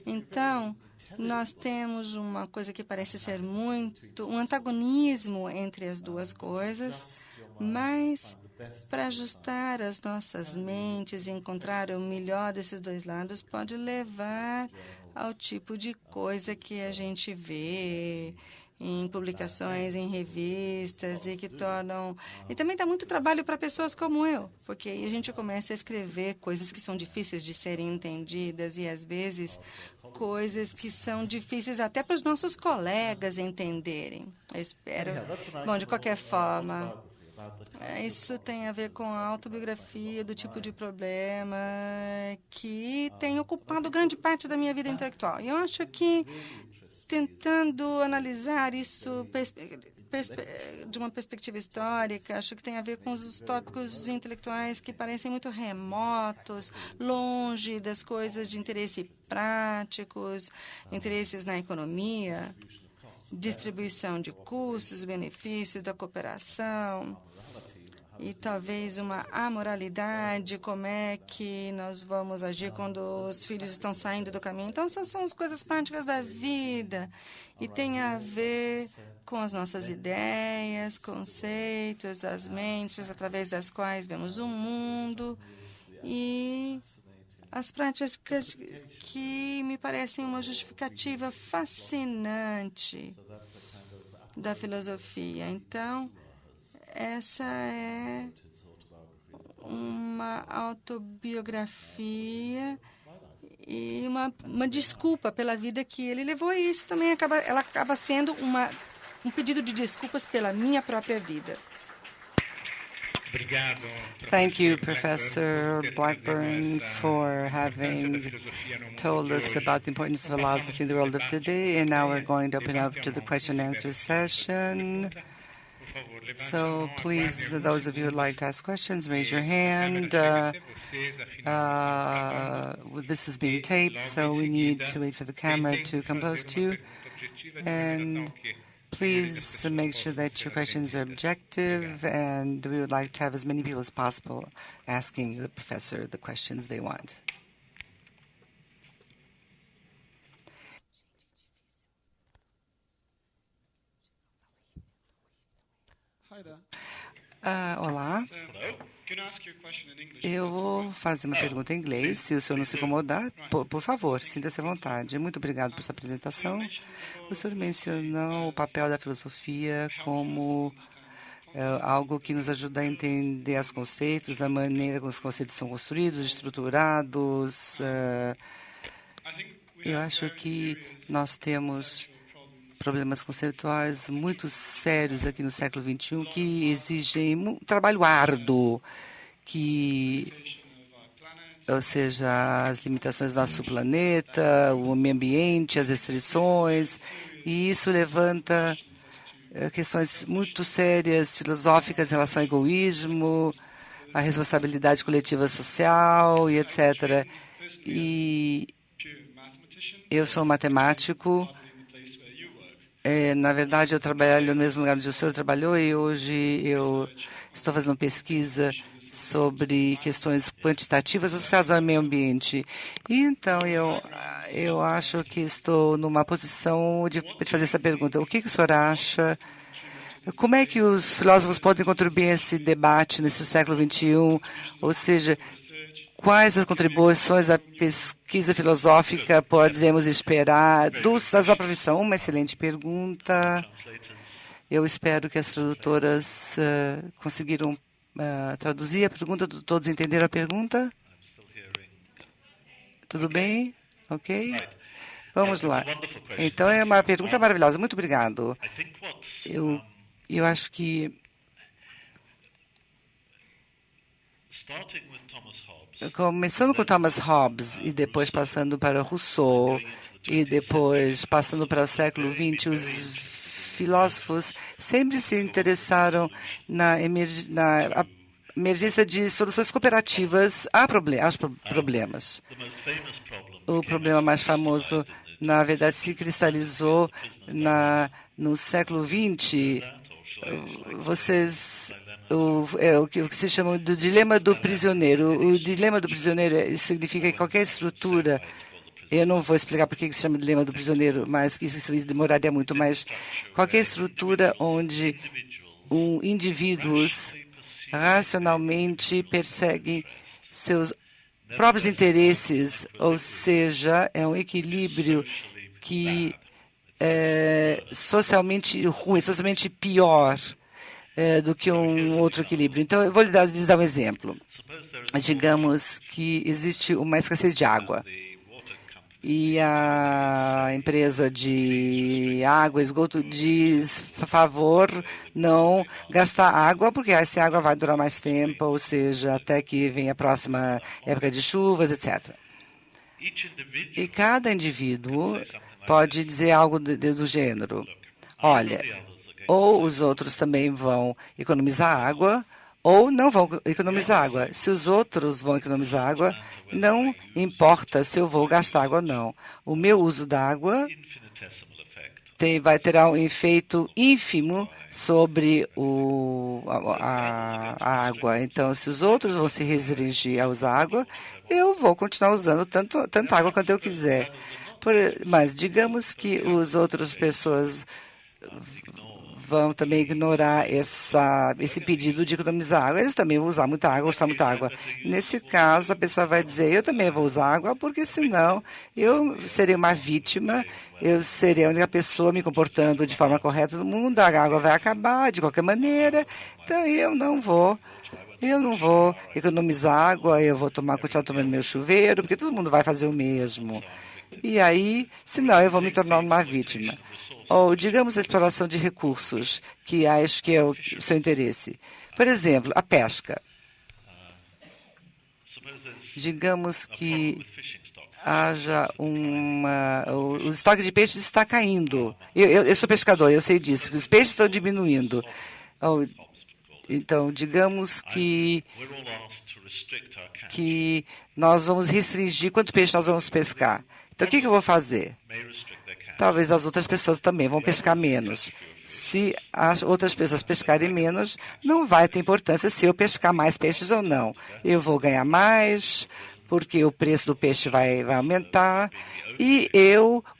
Então, nós temos uma coisa que parece ser um antagonismo entre as duas coisas, mas para ajustar as nossas mentes e encontrar o melhor desses dois lados pode levar ao tipo de coisa que a gente vê em publicações, em revistas, e que tornam... E também dá muito trabalho para pessoas como eu, porque aí a gente começa a escrever coisas que são difíceis de serem entendidas e, às vezes, coisas que são difíceis até para os nossos colegas entenderem. Eu espero... Bom, de qualquer forma, Isso tem a ver com a autobiografia do tipo de problema que tem ocupado grande parte da minha vida intelectual. E eu acho que, tentando analisar isso de uma perspectiva histórica, acho que tem a ver com os tópicos intelectuais que parecem muito remotos, longe das coisas de interesse práticos, interesses na economia, distribuição de custos, benefícios da cooperação e talvez uma amoralidade, como é que nós vamos agir quando os filhos estão saindo do caminho. Então, essas são as coisas práticas da vida e tem a ver com as nossas ideias, conceitos, as mentes através das quais vemos o mundo e as práticas que me parecem uma justificativa fascinante da filosofia. Então, essa é uma autobiografia e uma desculpa pela vida que ele levou, e isso também ela acaba sendo um pedido de desculpas pela minha própria vida.
Thank you, Professor Blackburn, for having told us about the importance of philosophy in the world of today. And now we're going to open up to the question and answer session. So please, those of you who would like to ask questions, raise your hand. This is being taped, so we need to wait for the camera to come close to you. And please make sure that your questions are objective, and we would like to have as many people as possible asking the professor the questions they want. Olá. Eu vou fazer uma pergunta em inglês, se o senhor não se incomodar. Por favor, sinta-se à vontade. Muito obrigado por sua apresentação. O senhor mencionou o papel da filosofia como algo que nos ajuda a entender os conceitos, a maneira como os conceitos são construídos, estruturados. Eu acho que nós temos problemas conceituais muito sérios aqui no século XXI que exigem um trabalho árduo, ou seja, as limitações do nosso planeta, o meio ambiente, as restrições, e isso levanta questões muito sérias, filosóficas em relação ao egoísmo, a responsabilidade coletiva social e etc. E eu sou matemático. Na verdade, eu trabalho no mesmo lugar onde o senhor trabalhou e hoje eu estou fazendo pesquisa sobre questões quantitativas associadas ao meio ambiente. E, então, eu acho que estou numa posição de fazer essa pergunta. O que o senhor acha? Como é que os filósofos podem contribuir a esse debate nesse século XXI? Ou seja, quais as contribuições da pesquisa filosófica podemos esperar da sua profissão? Uma excelente pergunta. Eu espero que as tradutoras conseguiram traduzir a pergunta. Todos entenderam a pergunta? Tudo bem? Ok? Vamos lá. Então, é uma pergunta maravilhosa. Muito obrigado. Eu acho que começando com Thomas Hobbes e depois passando para Rousseau e depois passando para o século XX, os filósofos sempre se interessaram na emergência de soluções cooperativas aos problemas. O problema mais famoso, na verdade, se cristalizou no século XX. O que se chama do dilema do prisioneiro. O dilema do prisioneiro significa que qualquer estrutura, eu não vou explicar por que se chama dilema do prisioneiro, mas que isso demoraria muito, mas qualquer estrutura onde indivíduos racionalmente perseguem seus próprios interesses, ou seja, é um equilíbrio que é socialmente ruim, socialmente pior do que um outro equilíbrio. Então, eu vou lhes dar um exemplo. Digamos que existe uma escassez de água e a empresa de água, esgoto, diz, por favor, não gastar água, porque essa água vai durar mais tempo, ou seja, até que venha a próxima época de chuvas, etc. E cada indivíduo pode dizer algo do gênero: olha, ou os outros também vão economizar água, ou não vão economizar água. Se os outros vão economizar água, não importa se eu vou gastar água ou não. O meu uso da água terá um efeito ínfimo sobre a água. Então, se os outros vão se restringir a usar água, eu vou continuar usando tanta água quanto eu quiser. Mas digamos que as outras pessoas vão também ignorar esse pedido de economizar água. Eles também vão usar muita água, gastar muita água. Nesse caso, a pessoa vai dizer: eu também vou usar água, porque senão eu serei uma vítima, eu serei a única pessoa me comportando de forma correta no mundo, a água vai acabar de qualquer maneira, então eu não vou economizar água, eu vou continuar tomando meu chuveiro, porque todo mundo vai fazer o mesmo. E aí, senão eu vou me tornar uma vítima. Ou, digamos, a exploração de recursos, que acho que é o seu interesse. Por exemplo, a pesca. Digamos que haja o estoque de peixes está caindo. Eu sou pescador, eu sei disso, que os peixes estão diminuindo. Então, digamos que nós vamos restringir quanto peixe nós vamos pescar. Então, o que eu vou fazer? Talvez as outras pessoas também vão pescar menos. Se as outras pessoas pescarem menos, não vai ter importância se eu pescar mais peixes ou não. Eu vou ganhar mais, porque o preço do peixe vai aumentar, e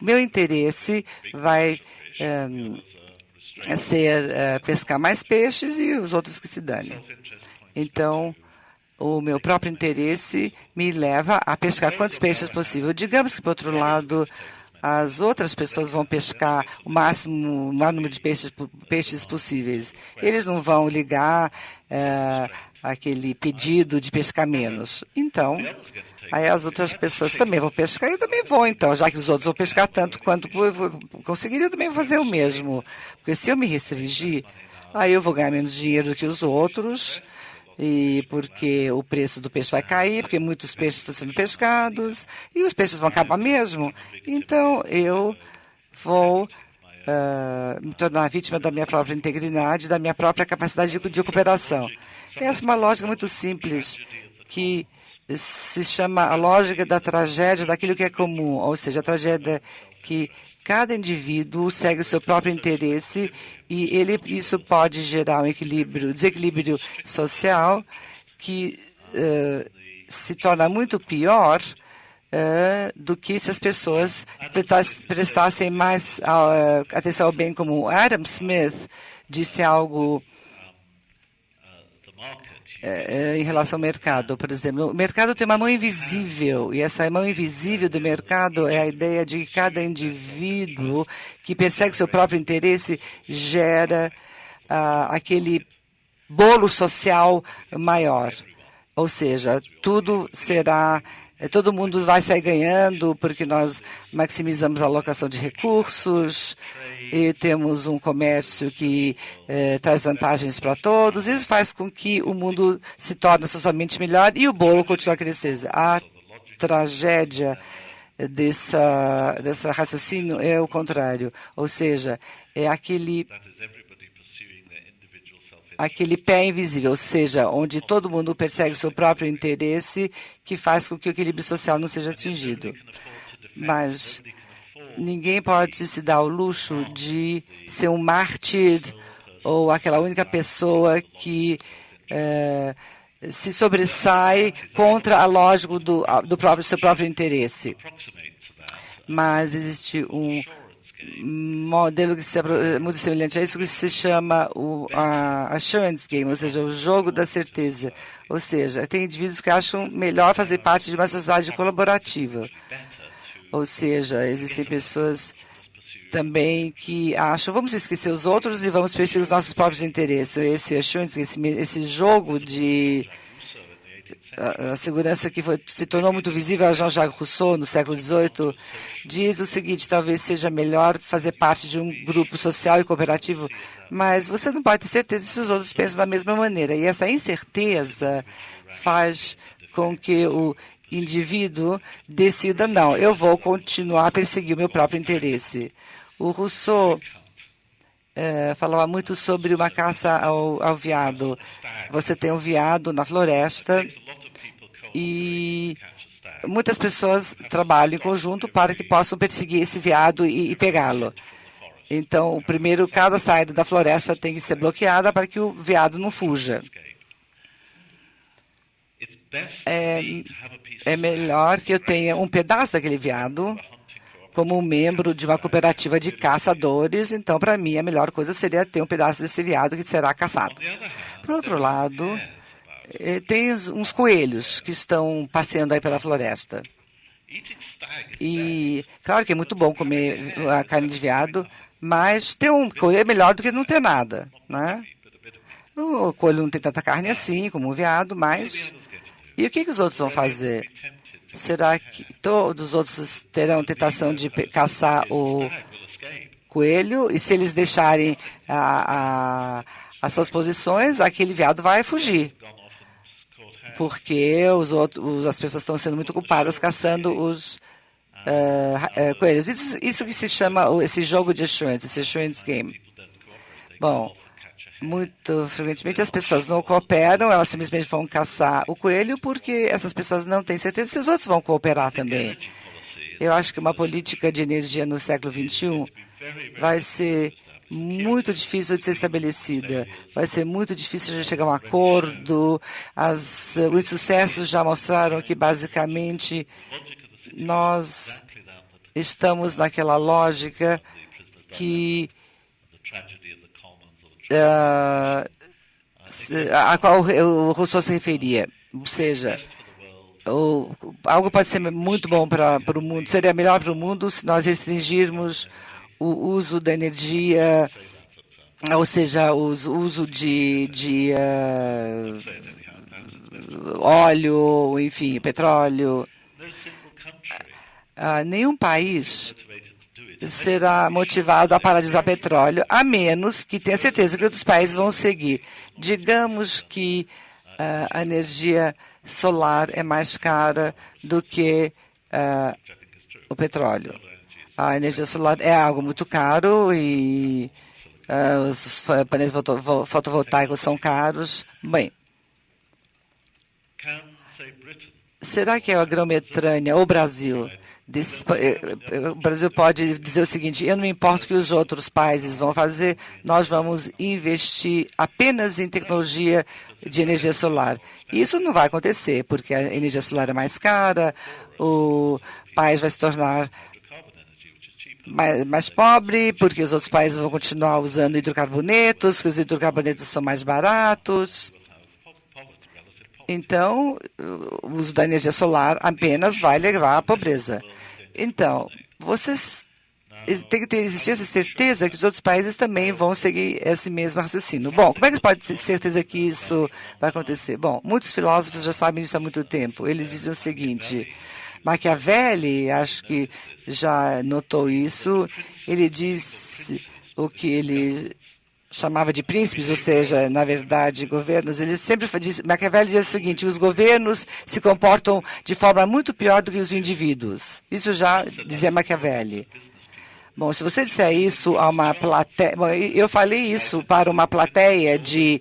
meu interesse vai ser pescar mais peixes e os outros que se danem. Então, o meu próprio interesse me leva a pescar quantos peixes possível. Digamos que, por outro lado, as outras pessoas vão pescar o maior número de peixes possíveis. Eles não vão ligar aquele pedido de pescar menos. Então, aí as outras pessoas também vão pescar, eu também vou, então. Já que os outros vão pescar tanto quanto conseguir, eu também vou fazer o mesmo. Porque se eu me restringir, aí eu vou ganhar menos dinheiro do que os outros, e porque o preço do peixe vai cair, porque muitos peixes estão sendo pescados, e os peixes vão acabar mesmo. Então, eu vou me tornar vítima da minha própria integridade, da minha própria capacidade de cooperação. Essa é uma lógica muito simples, que se chama a lógica da tragédia daquilo que é comum, ou seja, a tragédia que cada indivíduo segue o seu próprio interesse, e isso pode gerar um desequilíbrio social que se torna muito pior do que se as pessoas prestassem mais atenção ao bem comum. Adam Smith disse algo em relação ao mercado, por exemplo. O mercado tem uma mão invisível, e essa mão invisível do mercado é a ideia de que cada indivíduo que persegue seu próprio interesse gera aquele bolo social maior. Ou seja, todo mundo vai sair ganhando porque nós maximizamos a alocação de recursos e temos um comércio que traz vantagens para todos. Isso faz com que o mundo se torne socialmente melhor e o bolo continue a crescer. A tragédia dessa raciocínio é o contrário. Ou seja, é aquele pé invisível, ou seja, onde todo mundo persegue seu próprio interesse, que faz com que o equilíbrio social não seja atingido. Mas ninguém pode se dar o luxo de ser um mártir ou aquela única pessoa que se sobressai contra a lógica do seu próprio interesse. Mas existe um modelo que é muito semelhante a isso, que se chama o assurance game, ou seja, o jogo da certeza. Ou seja, tem indivíduos que acham melhor fazer parte de uma sociedade colaborativa. Ou seja, existem pessoas também que acham: vamos esquecer os outros e vamos perseguir os nossos próprios interesses. Esse assurance, esse jogo de a segurança que se tornou muito visível a Jean-Jacques Rousseau no século XVIII, diz o seguinte: talvez seja melhor fazer parte de um grupo social e cooperativo, mas você não pode ter certeza se os outros pensam da mesma maneira. E essa incerteza faz com que o indivíduo decida: não, eu vou continuar a perseguir o meu próprio interesse. O Rousseau falava muito sobre uma caça ao veado. Você tem um veado na floresta e muitas pessoas trabalham em conjunto para que possam perseguir esse veado e pegá-lo. Então, primeiro, cada saída da floresta tem que ser bloqueada para que o veado não fuja. É melhor que eu tenha um pedaço daquele veado como um membro de uma cooperativa de caçadores. Então, para mim, a melhor coisa seria ter um pedaço desse veado que será caçado. Por outro lado, tem uns coelhos que estão passeando aí pela floresta. E, claro que é muito bom comer a carne de veado, mas ter um coelho é melhor do que não ter nada, né? O coelho não tem tanta carne assim como o veado, mas... E o que os outros vão fazer? Será que todos os outros terão tentação de caçar o coelho? E se eles deixarem as suas posições, aquele veado vai fugir. Porque as pessoas estão sendo muito ocupadas caçando os coelhos. Isso que se chama esse jogo de assurance, esse assurance game. Bom, muito frequentemente as pessoas não cooperam, elas simplesmente vão caçar o coelho porque essas pessoas não têm certeza se os outros vão cooperar também. Eu acho que uma política de energia no século XXI vai ser muito difícil de ser estabelecida. Vai ser muito difícil de chegar a um acordo. Os insucessos já mostraram que, basicamente, nós estamos naquela lógica que a qual o Rousseau se referia. Ou seja, algo pode ser muito bom para o mundo, seria melhor para o mundo se nós restringirmos o uso da energia, ou seja, o uso de óleo, enfim, petróleo. Nenhum país será motivado a parar de usar petróleo, a menos que tenha certeza que outros países vão seguir. Digamos que a energia solar é mais cara do que o petróleo. A energia solar é algo muito caro e os painéis fotovoltaicos são caros. Bem, será que a Grã-Bretanha ou o Brasil... O Brasil pode dizer o seguinte: eu não me importo o que os outros países vão fazer, nós vamos investir apenas em tecnologia de energia solar. Isso não vai acontecer, porque a energia solar é mais cara, o país vai se tornar mais pobre, porque os outros países vão continuar usando hidrocarbonetos, porque os hidrocarbonetos são mais baratos. Então, o uso da energia solar apenas vai levar à pobreza. Então, tem que existir essa certeza que os outros países também vão seguir esse mesmo raciocínio. Bom, como é que pode ter certeza que isso vai acontecer? Bom, muitos filósofos já sabem disso há muito tempo. Eles dizem o seguinte: Machiavelli, acho que já notou isso, ele disse o que ele chamava de príncipes, ou seja, na verdade, governos. Ele sempre disse, Machiavelli diz o seguinte: os governos se comportam de forma muito pior do que os indivíduos. Isso já dizia Machiavelli. Bom, se você disser isso a uma plateia... Bom, eu falei isso para uma plateia de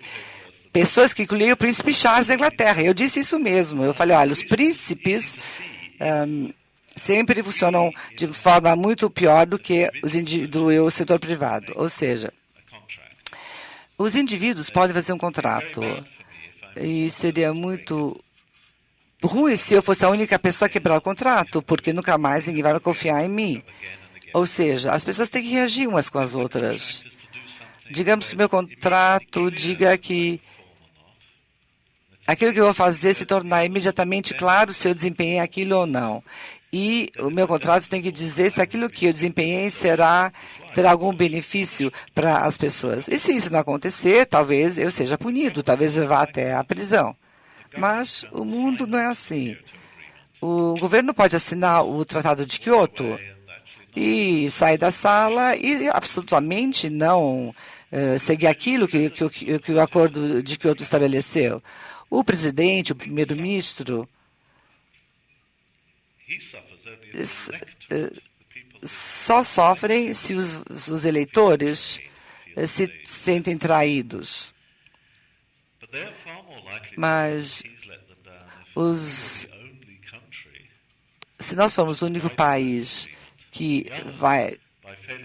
pessoas que incluíam o príncipe Charles da Inglaterra. Eu disse isso mesmo. Eu falei, olha, os príncipes sempre funcionam de forma muito pior do que o setor privado. Ou seja, os indivíduos podem fazer um contrato e seria muito ruim se eu fosse a única pessoa a quebrar o contrato, porque nunca mais ninguém vai confiar em mim. Ou seja, as pessoas têm que reagir umas com as outras. Digamos que meu contrato diga que aquilo que eu vou fazer se tornar imediatamente claro se eu desempenhei aquilo ou não. E o meu contrato tem que dizer se aquilo que eu desempenhei terá algum benefício para as pessoas. E se isso não acontecer, talvez eu seja punido, talvez eu vá até a prisão. Mas o mundo não é assim. O governo pode assinar o Tratado de Quioto e sair da sala e absolutamente não seguir aquilo que o Acordo de Quioto estabeleceu. O presidente, o primeiro-ministro, só sofrem se os eleitores se sentem traídos. Mas se nós formos o único país que vai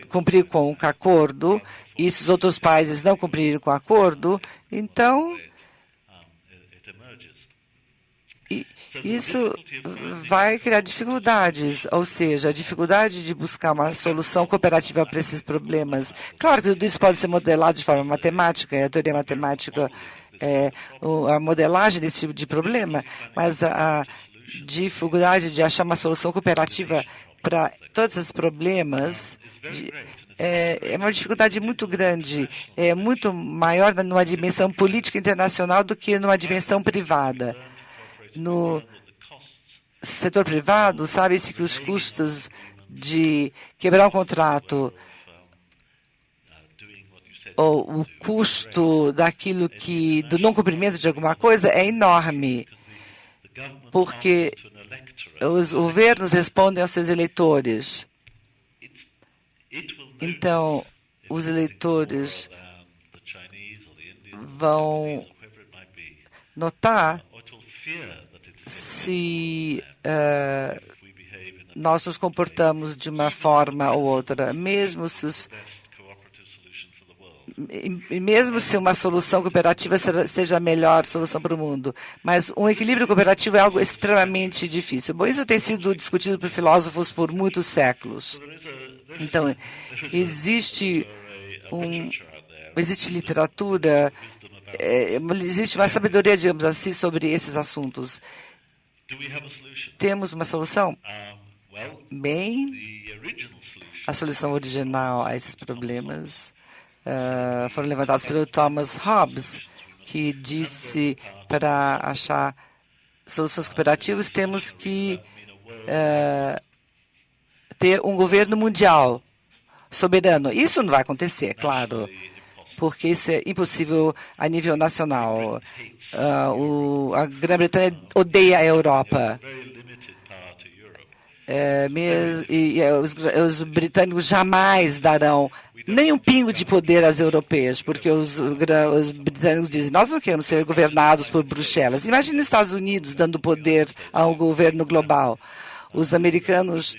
cumprir com o acordo e se os outros países não cumprirem com o acordo, então isso vai criar dificuldades, ou seja, a dificuldade de buscar uma solução cooperativa para esses problemas. Claro que tudo isso pode ser modelado de forma matemática, a teoria matemática é a modelagem desse tipo de problema, mas a dificuldade de achar uma solução cooperativa para todos esses problemas é uma dificuldade muito grande, é muito maior numa dimensão política internacional do que numa dimensão privada. No setor privado, sabe-se que os custos de quebrar um contrato ou o custo do não cumprimento de alguma coisa é enorme, porque os governos respondem aos seus eleitores. Então, os eleitores vão notar se nós nos comportamos de uma forma ou outra, mesmo se uma solução cooperativa seja a melhor solução para o mundo. Mas um equilíbrio cooperativo é algo extremamente difícil. Bom, isso tem sido discutido por filósofos por muitos séculos. Então, existe literatura, existe uma sabedoria, digamos assim, sobre esses assuntos. Temos uma solução? Bem, a solução original a esses problemas foram levantados pelo Thomas Hobbes, que disse para achar soluções cooperativas temos que ter um governo mundial soberano. Isso não vai acontecer, claro, porque isso é impossível a nível nacional. A Grã-Bretanha odeia a Europa. Os britânicos jamais darão nem um pingo de poder às europeias, porque os britânicos dizem, nós não queremos ser governados por Bruxelas. Imagine os Estados Unidos dando poder ao governo global. Os americanos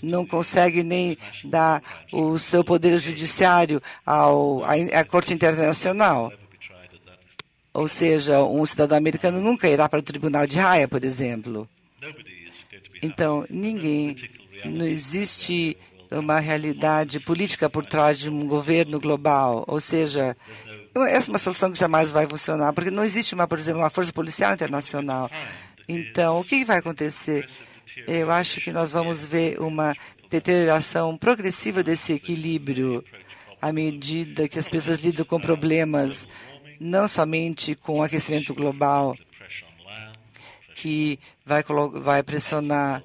não conseguem nem dar o seu poder judiciário à Corte Internacional. Ou seja, um cidadão americano nunca irá para o Tribunal de Haia, por exemplo. Então, não existe uma realidade política por trás de um governo global. Ou seja, essa é uma solução que jamais vai funcionar, porque não existe, por exemplo, uma força policial internacional. Então, o que vai acontecer? Eu acho que nós vamos ver uma deterioração progressiva desse equilíbrio à medida que as pessoas lidam com problemas, não somente com o aquecimento global, que vai pressionar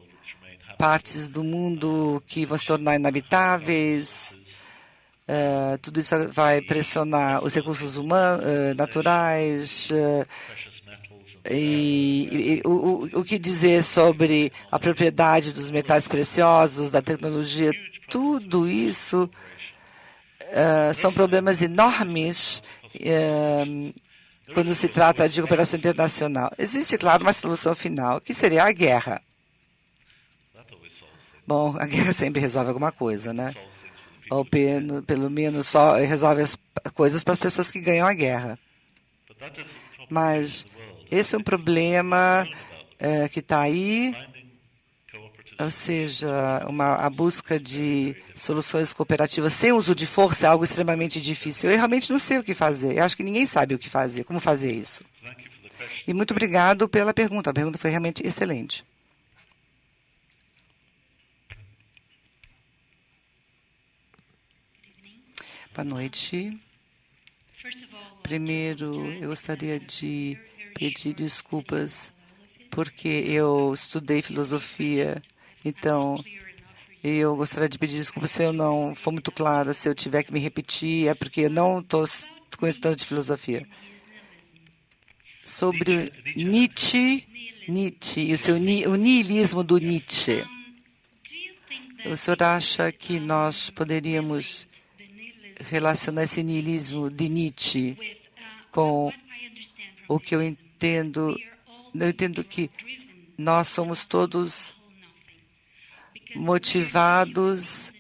partes do mundo que vão se tornar inabitáveis. Tudo isso vai pressionar os recursos naturais. O que dizer sobre a propriedade dos metais preciosos, da tecnologia, tudo isso são problemas enormes quando se trata de cooperação internacional. Existe, claro, uma solução final, que seria a guerra. Bom, a guerra sempre resolve alguma coisa, né? Ou pelo menos só resolve as coisas para as pessoas que ganham a guerra. Mas esse é um problema que está aí, ou seja, a busca de soluções cooperativas sem uso de força é algo extremamente difícil. Eu realmente não sei o que fazer. Eu acho que ninguém sabe o que fazer, como fazer isso. E muito obrigado pela pergunta. A pergunta foi realmente excelente. Boa noite. Primeiro, eu gostaria de pedir desculpas porque eu estudei filosofia, então eu gostaria de pedir desculpas se eu não for muito clara, se eu tiver que me repetir, é porque eu não estou conhecendo tanto de filosofia. Sobre Nietzsche e o niilismo do Nietzsche. O senhor acha que nós poderíamos relacionar esse niilismo de Nietzsche com o que eu entendo? Eu entendo que nós somos todos motivados.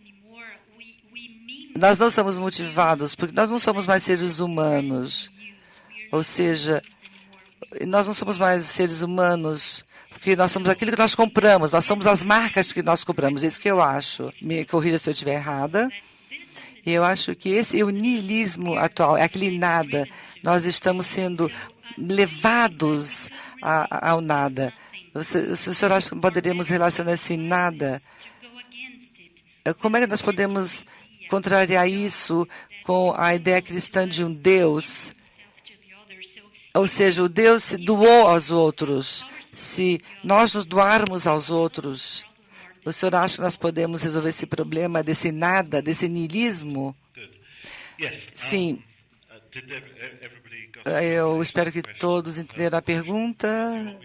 Nós não somos motivados porque nós não somos mais seres humanos. Ou seja, nós não somos mais seres humanos porque nós somos aquilo que nós compramos. Nós somos as marcas que nós compramos. É isso que eu acho. Me corrija se eu estiver errada. Eu acho que esse é o niilismo atual, é aquele nada. Nós estamos sendo levados ao nada. O senhor acha que poderíamos relacionar esse nada? Como é que nós podemos contrariar isso com a ideia cristã de um Deus? Ou seja, o Deus se doou aos outros. Se nós nos doarmos aos outros, o senhor acha que nós podemos resolver esse problema desse nada, desse niilismo? Sim. Eu espero que todos entenderam a pergunta.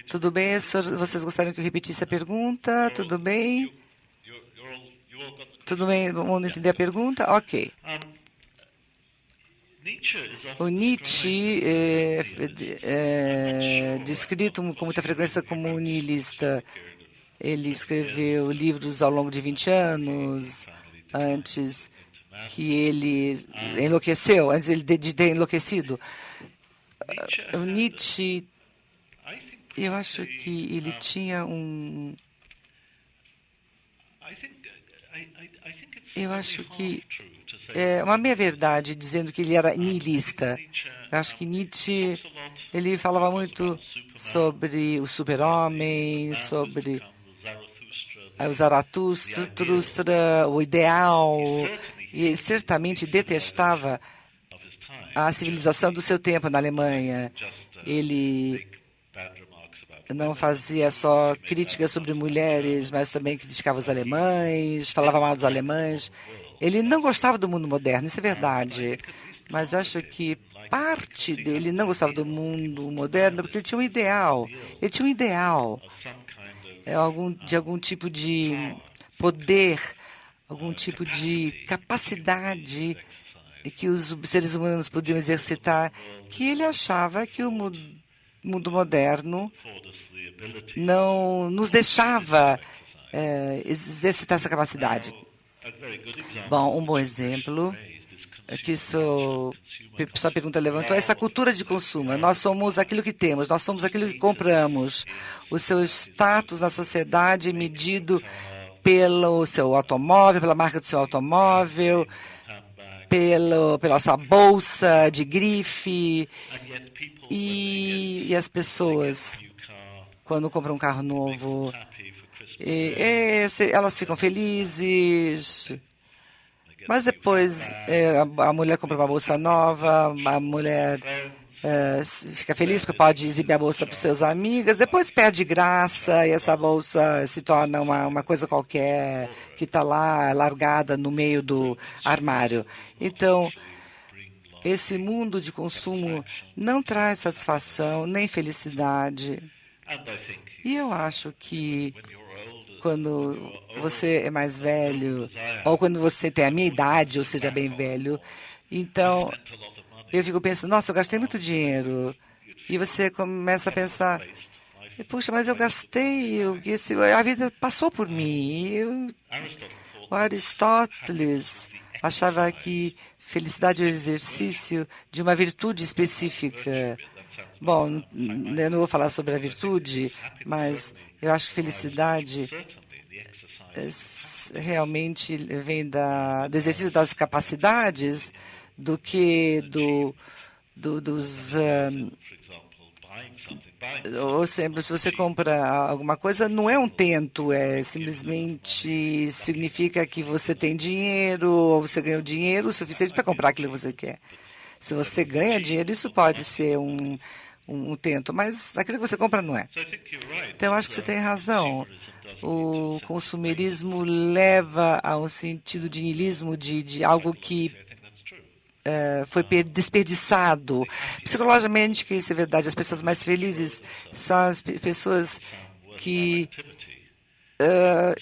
Tudo bem? Vocês gostariam que eu repetisse a pergunta? Tudo bem? Tudo bem? Vamos entender a pergunta? Ok. O Nietzsche é descrito com muita frequência como um niilista. Ele escreveu livros ao longo de 20 anos, antes que ele enlouqueceu, antes de ter enlouquecido. O Nietzsche, eu acho que ele tinha eu acho que é uma meia-verdade dizendo que ele era niilista. Eu acho que Nietzsche, ele falava muito sobre o super-homem, sobre o Zaratustra, o ideal, e ele certamente detestava a civilização do seu tempo na Alemanha. Ele não fazia só críticas sobre mulheres, mas também criticava os alemães, falava mal dos alemães. Ele não gostava do mundo moderno, isso é verdade. Mas acho que parte dele não gostava do mundo moderno porque ele tinha um ideal. Ele tinha um ideal de algum tipo de poder, algum tipo de capacidade que os seres humanos podiam exercitar, que ele achava que o mundo moderno não nos deixava exercitar essa capacidade. Bom, um bom exemplo que sua pergunta levantou é essa cultura de consumo. Nós somos aquilo que temos, nós somos aquilo que compramos. O seu status na sociedade é medido pelo seu automóvel, pela marca do seu automóvel, pela sua bolsa de grife. E as pessoas, quando compram um carro novo, elas ficam felizes. Mas depois a mulher compra uma bolsa nova, a mulher fica feliz porque pode exibir a bolsa para os seus amigas, depois perde graça e essa bolsa se torna uma coisa qualquer que está lá largada no meio do armário. Então, esse mundo de consumo não traz satisfação nem felicidade. E eu acho que quando você é mais velho, ou quando você tem a minha idade, ou seja, bem velho, então eu fico pensando, nossa, eu gastei muito dinheiro. E você começa a pensar, puxa, mas eu gastei, a vida passou por mim. O Aristóteles achava que felicidade é o exercício de uma virtude específica. Bom, eu não vou falar sobre a virtude, mas eu acho que felicidade realmente vem do exercício das capacidades do que dos... ou sempre, se você compra alguma coisa, não é um tento, simplesmente significa que você tem dinheiro, ou você ganhou dinheiro o suficiente para comprar aquilo que você quer. Se você ganha dinheiro, isso pode ser um tento, mas aquilo que você compra não é. Então, eu acho que você tem razão. O consumerismo leva a um sentido de niilismo, de algo que foi desperdiçado. Psicologicamente, que isso é verdade. As pessoas mais felizes são as pessoas que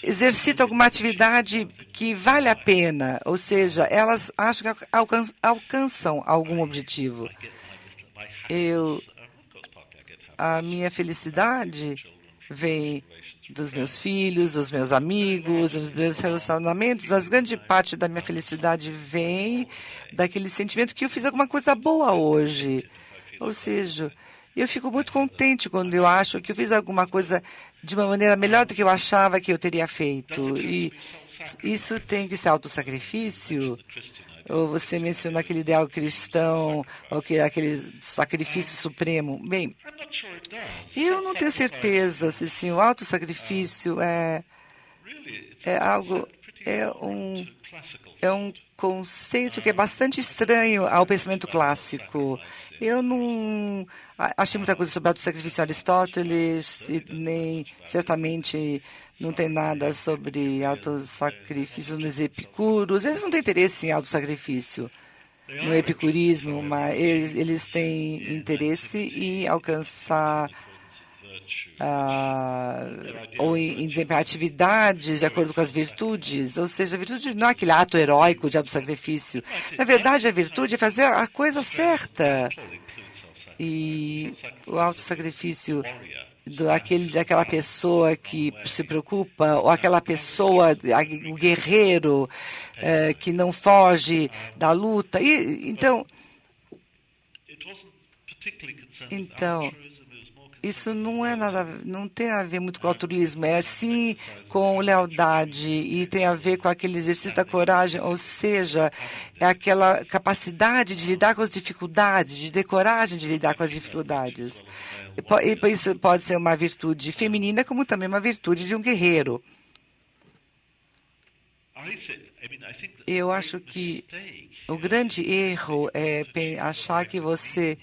exercitam alguma atividade que vale a pena, ou seja, elas acham que alcançam algum objetivo. A minha felicidade vem dos meus filhos, dos meus amigos, dos meus relacionamentos, mas grande parte da minha felicidade vem daquele sentimento que eu fiz alguma coisa boa hoje. Ou seja, eu fico muito contente quando eu acho que eu fiz alguma coisa de uma maneira melhor do que eu achava que eu teria feito. E isso tem que ser autossacrifício. Ou você menciona aquele ideal cristão, ou aquele sacrifício supremo. Bem, eu não tenho certeza se sim, o autossacrifício é um conceito que é bastante estranho ao pensamento clássico. Eu não achei muita coisa sobre autossacrifício em Aristóteles, e nem certamente não tem nada sobre autossacrifício nos epicuros. Eles não têm interesse em autossacrifício no epicurismo, mas eles têm interesse em alcançar ou em desempenhar atividades de acordo com as virtudes. Ou seja, a virtude não é aquele ato heróico de autossacrifício. Na verdade, a virtude é fazer a coisa certa. E o autossacrifício daquela pessoa que se preocupa, ou aquela pessoa, o guerreiro que não foge da luta. Então, isso não tem a ver muito com altruísmo, é sim com lealdade e tem a ver com aquele exercício da coragem, ou seja, é aquela capacidade de lidar com as dificuldades, de ter coragem de lidar com as dificuldades. E isso pode ser uma virtude feminina, como também uma virtude de um guerreiro. Eu acho que o grande erro é achar que você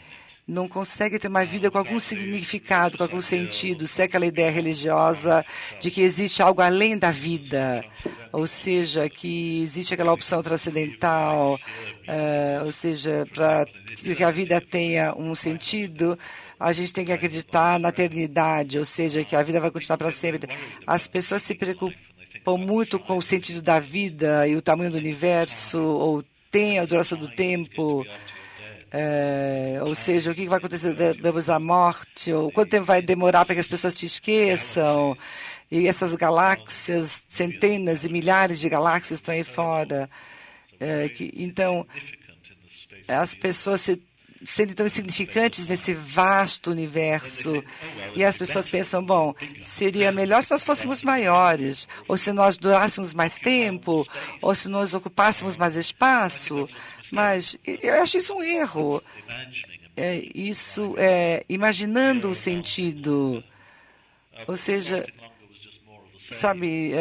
não consegue ter uma vida com algum significado, com algum sentido, se é aquela ideia religiosa de que existe algo além da vida, ou seja, que existe aquela opção transcendental, ou seja, para que a vida tenha um sentido, a gente tem que acreditar na eternidade, ou seja, que a vida vai continuar para sempre. As pessoas se preocupam muito com o sentido da vida e o tamanho do universo, ou tem a duração do tempo. Ou seja, o que vai acontecer depois da morte, ou quanto tempo vai demorar para que as pessoas te esqueçam, e essas galáxias, centenas e milhares de galáxias estão aí fora. Então, as pessoas se sentem tão insignificantes nesse vasto universo, e as pessoas pensam, bom, seria melhor se nós fôssemos maiores, ou se nós durássemos mais tempo, ou se nós ocupássemos mais espaço. Mas eu acho isso um erro. Isso é imaginando o sentido. Ou seja, sabe,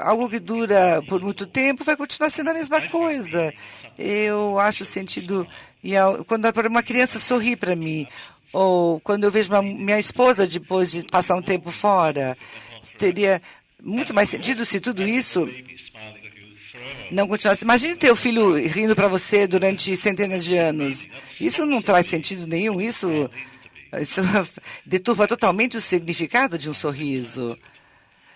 algo que dura por muito tempo vai continuar sendo a mesma coisa. Eu acho o sentido. Quando uma criança sorri para mim, ou quando eu vejo minha esposa depois de passar um tempo fora, teria muito mais sentido se tudo isso não continuasse. Imagine ter o filho rindo para você durante centenas de anos. Isso não traz sentido nenhum. Isso deturpa totalmente o significado de um sorriso.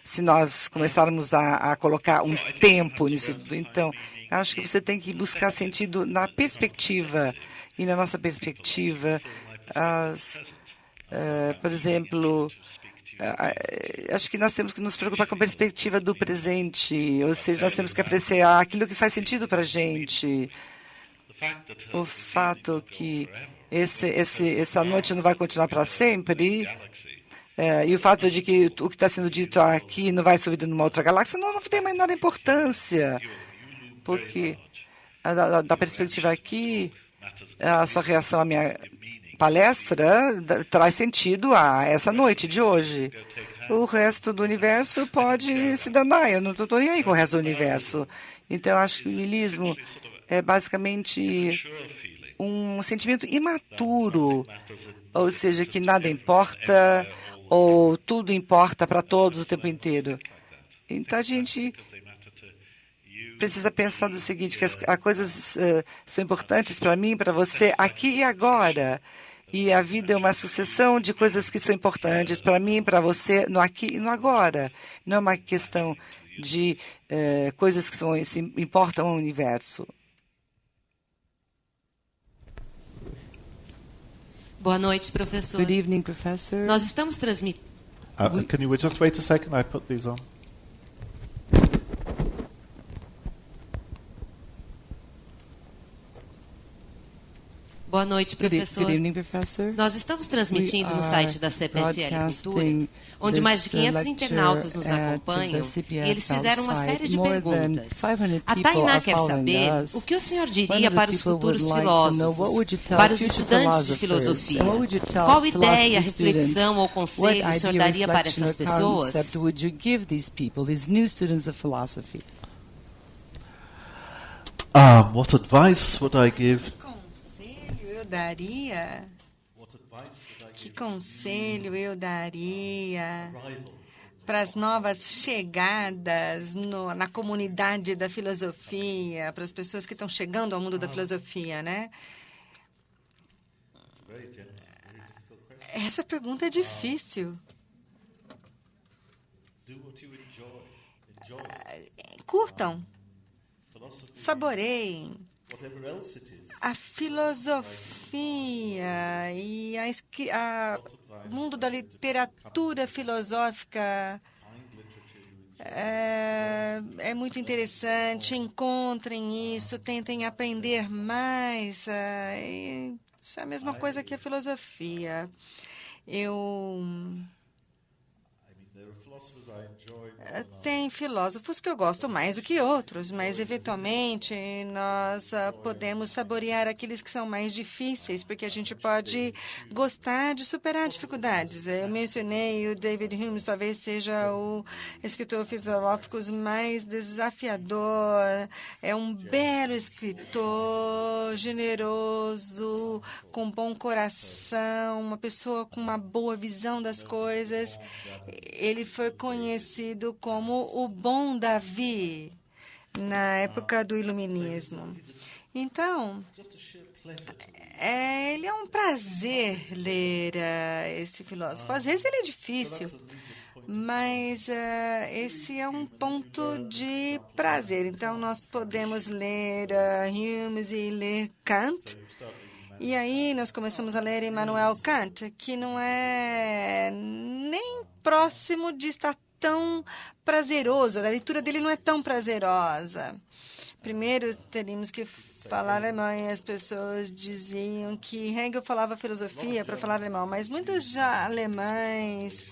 Se nós começarmos a colocar um tempo nisso tudo. Então, acho que você tem que buscar sentido na perspectiva. E na nossa perspectiva, por exemplo, acho que nós temos que nos preocupar com a perspectiva do presente, ou seja, nós temos que apreciar aquilo que faz sentido para a gente. O fato que essa noite não vai continuar para sempre, e o fato de que o que está sendo dito aqui não vai ser ouvido numa outra galáxia, não tem a menor importância, porque da perspectiva aqui, a sua reação à minha palestra traz sentido a essa noite de hoje. O resto do universo pode se danar, eu não estou nem aí com o resto do universo. Então, eu acho que o niilismo é basicamente um sentimento imaturo, ou seja, que nada importa ou tudo importa para todos o tempo inteiro. Então, a gente precisa pensar do seguinte, que as coisas são importantes para mim, para você, aqui e agora. E a vida é uma sucessão de coisas que são importantes para mim, para você, no aqui e no agora. Não é uma questão de coisas que importam ao universo.
Boa noite, professor.
Good evening, professor.
Nós estamos transmitindo.
Can you just wait a second? I put these on.
Boa noite, professor.
Good evening, professor.
Nós estamos transmitindo no site da CPFL Cultura, onde mais de 500 internautas nos acompanham, e eles fizeram uma série de perguntas. A Tainá quer saber o que o senhor diria para os futuros filósofos, para os estudantes de filosofia. Qual ideia, reflexão ou conselho o senhor daria para essas pessoas?
What advice would I give?
Daria? Que conselho eu daria para as novas chegadas na comunidade da filosofia, para as pessoas que estão chegando ao mundo da filosofia, né? Essa pergunta é difícil. Curtam, saboreiem. A filosofia e o mundo da literatura filosófica é muito interessante. Encontrem isso, tentem aprender mais. Isso é a mesma coisa que a filosofia. Tem filósofos que eu gosto mais do que outros, mas, eventualmente, nós podemos saborear aqueles que são mais difíceis, porque a gente pode gostar de superar dificuldades. Eu mencionei o David Hume, talvez seja o escritor filosófico mais desafiador. É um belo escritor, generoso, com bom coração, uma pessoa com uma boa visão das coisas. Ele foi conhecido como o Bom Davi na época do Iluminismo. Então, ele é um prazer ler esse filósofo. Às vezes ele é difícil, mas esse é um ponto de prazer. Então, nós podemos ler Hume e ler Kant. E aí nós começamos a ler Immanuel Kant, que não é nem próximo de estar tão prazeroso. A leitura dele não é tão prazerosa. Primeiro, teríamos que falar alemão, e as pessoas diziam que Hegel falava filosofia para falar alemão, mas muitos alemães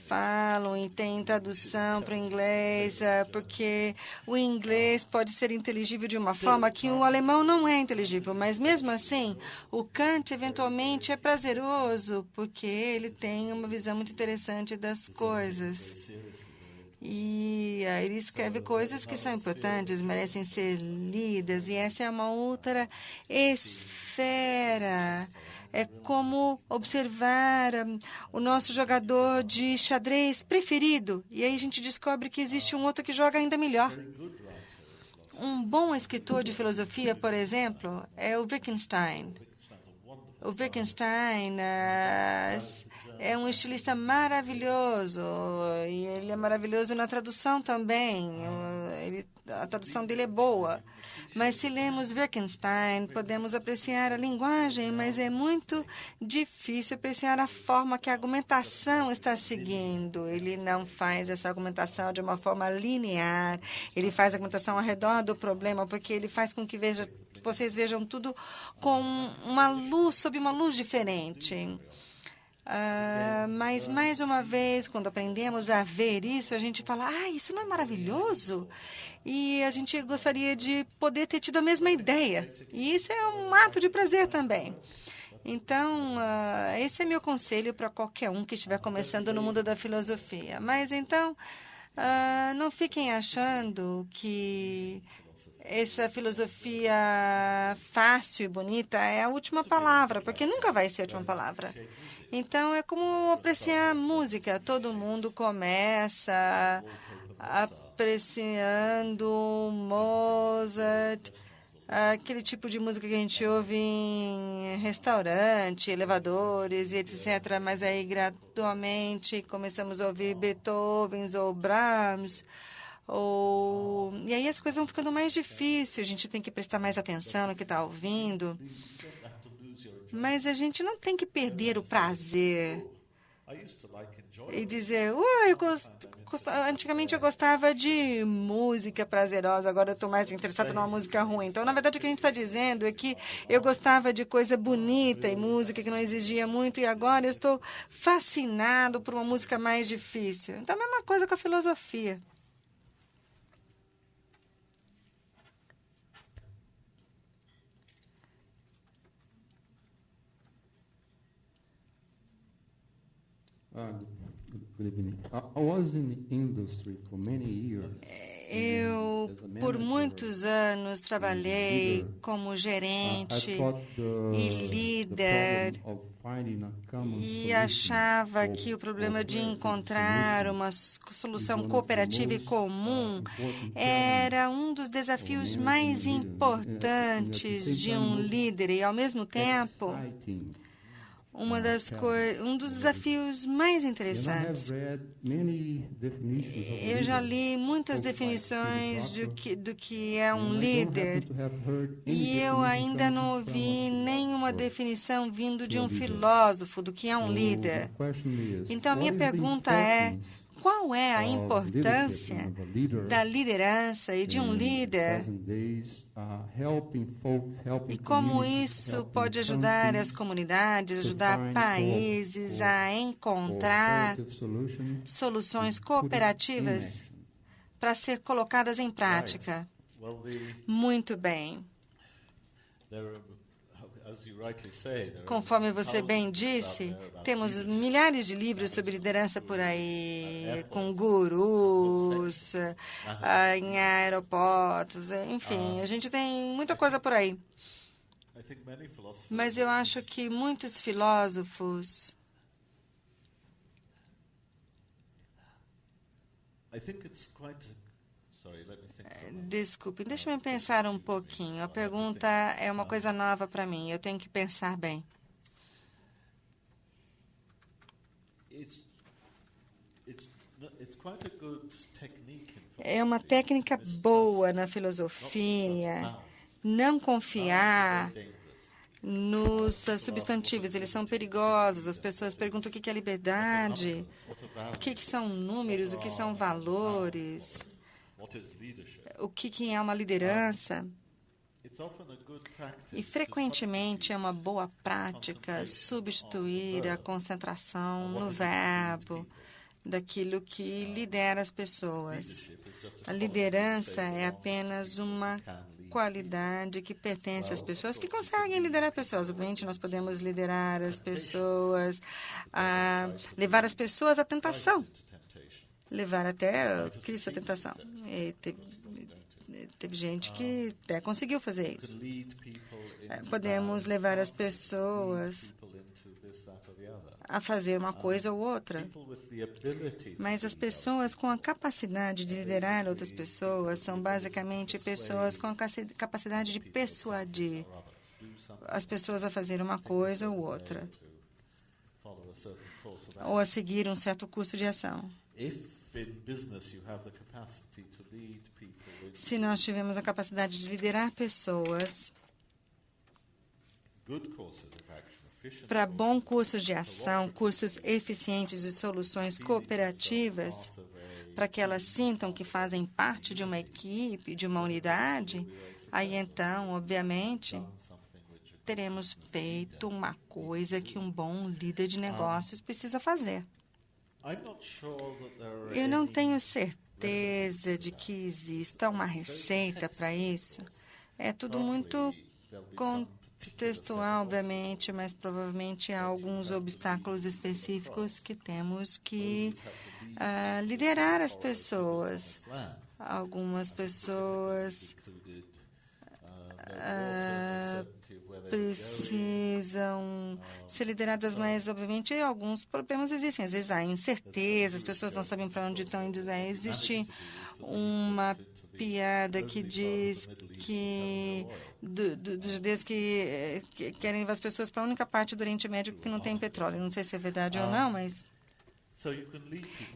falam e têm tradução para o inglês, porque o inglês pode ser inteligível de uma forma que o alemão não é inteligível, mas mesmo assim, o Kant eventualmente é prazeroso, porque ele tem uma visão muito interessante das coisas. E ele escreve coisas que são importantes, merecem ser lidas, e essa é uma outra esfera. É como observar o nosso jogador de xadrez preferido, e aí a gente descobre que existe um outro que joga ainda melhor. Um bom escritor de filosofia, por exemplo, é o Wittgenstein. O Wittgenstein é um estilista maravilhoso, e ele é maravilhoso na tradução também. A tradução dele é boa. Mas se lemos Wittgenstein, podemos apreciar a linguagem, mas é muito difícil apreciar a forma que a argumentação está seguindo. Ele não faz essa argumentação de uma forma linear, ele faz a argumentação ao redor do problema, porque ele faz com que vocês vejam tudo com uma luz, sob uma luz diferente. Mas, mais uma vez, quando aprendemos a ver isso, a gente fala, isso não é maravilhoso? E a gente gostaria de poder ter tido a mesma ideia. E isso é um ato de prazer também. Então, esse é meu conselho para qualquer um que estiver começando no mundo da filosofia. Mas, então, Não fiquem achando que essa filosofia fácil e bonita é a última palavra, porque nunca vai ser a última palavra. Então, é como apreciar música. Todo mundo começa apreciando Mozart, aquele tipo de música que a gente ouve em restaurante, elevadores e etc. Mas aí, gradualmente, começamos a ouvir Beethoven ou Brahms. E aí as coisas vão ficando mais difíceis, a gente tem que prestar mais atenção no que está ouvindo. Mas a gente não tem que perder o prazer e dizer, antigamente eu gostava de música prazerosa, agora eu estou mais interessado numa música ruim. Então, na verdade, o que a gente está dizendo é que eu gostava de coisa bonita e música que não exigia muito, e agora eu estou fascinado por uma música mais difícil. Então, a mesma coisa com a filosofia. Eu, por muitos anos, trabalhei como gerente e líder e achava que o problema de encontrar uma solução cooperativa e comum era um dos desafios mais importantes de um líder e, ao mesmo tempo, um dos desafios mais interessantes. Eu já li muitas definições do que é um líder e eu ainda não ouvi nenhuma definição vindo de um filósofo do que é um líder. Então, a minha pergunta é: qual é a importância da liderança e de um líder? E como isso pode ajudar as comunidades, ajudar países a encontrar soluções cooperativas para ser colocadas em prática? Muito bem. Conforme você bem disse, temos milhares de livros sobre liderança por aí, com gurus, em aeroportos, enfim, a gente tem muita coisa por aí. Mas eu acho que muitos filósofos Desculpe, deixa-me pensar um pouquinho. A pergunta é uma coisa nova para mim. Eu tenho que pensar bem. É uma técnica boa na filosofia não confiar nos substantivos. Eles são perigosos. As pessoas perguntam o que é liberdade, o que são números, o que são valores, o que é uma liderança. E, frequentemente, é uma boa prática substituir a concentração no verbo daquilo que lidera as pessoas. A liderança é apenas uma qualidade que pertence às pessoas que conseguem liderar pessoas. Obviamente, nós podemos liderar as pessoas, levar as pessoas à tentação, levar até Cristo à tentação. E teve gente que até conseguiu fazer isso. Podemos levar as pessoas a fazer uma coisa ou outra. Mas as pessoas com a capacidade de liderar outras pessoas são basicamente pessoas com a capacidade de persuadir as pessoas a fazer uma coisa ou outra, ou a seguir um certo curso de ação. Se nós tivermos a capacidade de liderar pessoas para bons cursos de ação, cursos eficientes e soluções cooperativas, para que elas sintam que fazem parte de uma equipe, de uma unidade, aí então, obviamente, teremos feito uma coisa que um bom líder de negócios precisa fazer. Eu não tenho certeza de que exista uma receita para isso. É tudo muito contextual, obviamente, mas provavelmente há alguns obstáculos específicos que temos que liderar as pessoas. Algumas pessoas precisam ser lideradas, mas, obviamente, alguns problemas existem. Às vezes há incerteza, as pessoas não sabem para onde estão indo. Existe uma piada que diz que dos judeus que querem levar as pessoas para a única parte do Oriente Médio que não tem petróleo. Não sei se é verdade ou não, mas...